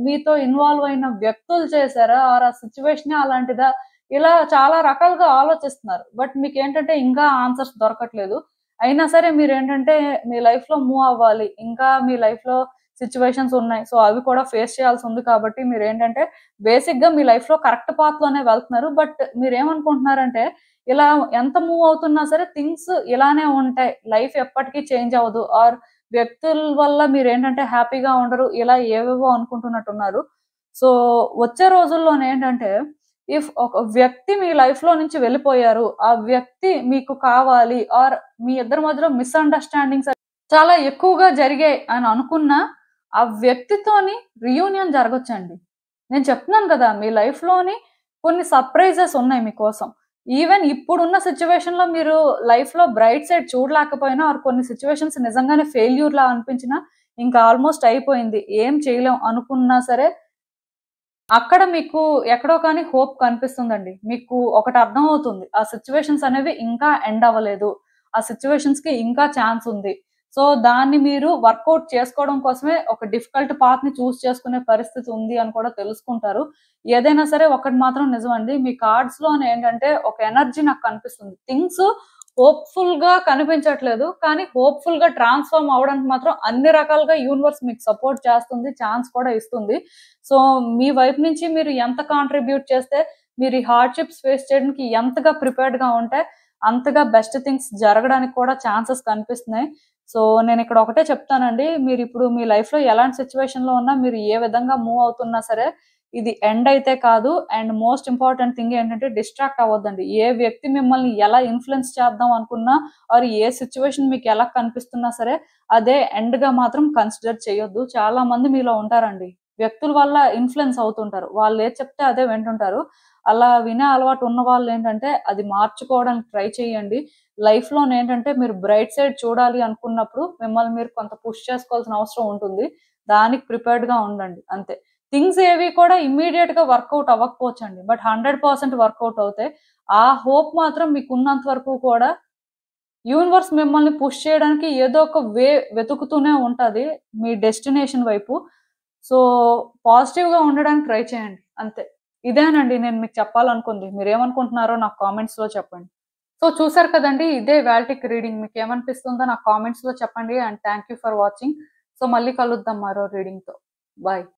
మీతో ఇన్వాల్వ్ అయిన వ్యక్తులు చేసారా? ఆర్ ఆ సిట్యుయేషనే అలాంటిదా? ఇలా చాలా రకాలుగా ఆలోచిస్తున్నారు. బట్ మీకేంటంటే ఇంకా ఆన్సర్స్ దొరకట్లేదు. అయినా సరే మీరేంటంటే మీ లైఫ్‌లో మూవ్ అవ్వాలి. ఇంకా మీ లైఫ్‌లో సిట్యుయేషన్స్ ఉన్నాయి. సో, అవి కూడా ఫేస్ చేయాల్సుంది కాబట్టి మీరేంటంటే బేసిక్‌గా మీ లైఫ్‌లో కరెక్ట్ పాత్‌లోనే వెళ్తున్నారు. బట్ మీరేమనుకుంటున్నారంటే ఇలా ఎంత మూవ్ అవుతున్నా సరే థింగ్స్ ఇలానే ఉంటాయి. లైఫ్ ఎప్పటికీ చేంజ్ అవ్వదు. ఆర్ వ్యక్తుల వల్ల మీరేంటంటే హ్యాపీగా ఉండరు. ఇలా ఏవేవో అనుకుంటున్నట్టున్నారు. సో, వచ్చే రోజుల్లోనేంటంటే ఒక వ్యక్తి మీ లైఫ్‌లో నుంచి వెళ్ళిపోయారు. ఆ వ్యక్తి మీకు కావాలి ఆర్ మీ ఇద్దరి మధ్యలో మిస్‌అండర్‌స్టాండింగ్స్ చాలా ఎక్కువగా జరిగాయి అని అనుకున్నా, ఆ వ్యక్తితోని రీయూనియన్ జరగొచ్చండి. నేను చెప్తున్నాను గదా! మీ లైఫ్‌లోని కొన్ని సర్‌ప్రైజెస్ ఉన్నాయి మీకోసం. ఈవెన్ ఇప్పుడున్న సిట్యుయేషన్‌లో మీరు లైఫ్‌లో బ్రైట్ సైడ్ చూడలేకపోయినా ఆర్ కొన్ని సిట్యుయేషన్స్ నిజంగానే ఫెయిల్యూర్‌లా అనిపించినా, ఇంకా ఆల్‌మోస్ట్ అయిపోయింది. ఏం చేయలేం అనుకున్నా సరే అక్కడ మీకు ఎక్కడో కానీ హోప్ కనిపిస్తుందండి. మీకు ఒకటి అర్థమవుతుంది. ఆ సిట్యుయేషన్స్ అనేవి ఇంకా ఎండ్ అవ్వలేదు. ఆ సిట్యుయేషన్స్‌కి ఇంకా ఛాన్స్ ఉంది. సో, దాన్ని మీరు వర్కౌట్ చేసుకోవడం కోసమే ఒక డిఫికల్ట్ పాత్‌ని చేసుకునే పరిస్థితి ఉంది అని కూడా తెలుసుకుంటారు. ఏదైనా సరే ఒకటి మాత్రం నిజమండి. మీ కార్డ్స్‌లోనేంటంటే ఒక ఎనర్జీ నాకు కనిపిస్తుంది. థింగ్స్ హోప్‌ఫుల్‌గా కనిపించట్లేదు. కానీ హోప్‌ఫుల్‌గా ట్రాన్స్‌ఫార్మ్ అవ్వడానికి మాత్రం అన్ని రకాలుగా యూనివర్స్ మీకు సపోర్ట్ చేస్తుంది. ఛాన్స్ కూడా ఇస్తుంది. సో, మీ వైపు నుంచి మీరు ఎంత కాంట్రిబ్యూట్ చేస్తే, మీరు ఈ హార్డ్‌షిప్స్ ఫేస్ చేయడానికి ఎంతగా ప్రిపేర్డ్‌గా ఉంటే, అంతగా బెస్ట్ థింగ్స్ జరగడానికి కూడా ఛాన్సెస్ కనిపిస్తున్నాయి. సో, నేనిక్కడ ఒకటే చెప్తానండి. మీరిప్పుడు మీ లైఫ్‌లో ఎలాంటి సిట్యుయేషన్‌లో ఉన్నా, మీరు ఏ విధంగా మూవ్ అవుతున్నా సరే, ఇది ఎండ్ అయితే కాదు. అండ్ మోస్ట్ ఇంపార్టెంట్ థింగ్ ఏంటంటే డిస్ట్రాక్ట్ అవ్వద్దండి. ఏ వ్యక్తి మిమ్మల్ని ఎలా ఇన్‌ఫ్లూయెన్స్ చేద్దాం అనుకున్నా, ఆర్ ఏ సిట్యుయేషన్ మీకు ఎలా కనిపిస్తున్నా సరే, అదే ఎండ్‌గా మాత్రం కన్సిడర్ చేయొద్దు. చాలా మంది మీలో ఉంటారండి. వ్యక్తుల వల్ల ఇన్‌ఫ్లూయెన్స్ అవుతుంటారు. వాళ్ళేది చెప్తే అదే వింటుంటారు. అలా వినే అలవాటు ఉన్న వాళ్ళేంటంటే, అది మార్చుకోవడానికి ట్రై చేయండి. లైఫ్‌లోనేంటంటే మీరు బ్రైట్ సైడ్ చూడాలి అనుకున్నప్పుడు, మిమ్మల్ని మీరు కొంత పుష్ చేసుకోవాల్సిన అవసరం ఉంటుంది. దానికి ప్రిపేర్డ్‌గా ఉండండి అంతే. థింగ్స్ ఏవి కూడా ఇమ్మీడియేట్‌గా వర్కౌట్ అవ్వకపోవచ్చండి. బట్ 100% వర్కౌట్ అవుతాయి. ఆ హోప్ మాత్రం మీకున్నంత వరకు కూడా యూనివర్స్ మిమ్మల్ని పుష్ చేయడానికి ఏదో ఒక వెతుకుతూనే ఉంటది. మీ డెస్టినేషన్ వైపు. సో, పాజిటివ్‌గా ఉండడానికి ట్రై చేయండి. అంతే. ఇదేనండి నేను మీకు చెప్పాలనుకుంది. మీరేమనుకుంటున్నారో నాకు కామెంట్స్‌లో చెప్పండి. సో, చూసారు కదండీ! ఇదే ఇవాల్టికి రీడింగ్. మీకేమనిపిస్తుందో నాకు కామెంట్స్‌లో చెప్పండి. And thank you for watching. So, మళ్ళీ కలుద్దాం మరో రీడింగ్‌తో. బాయ్.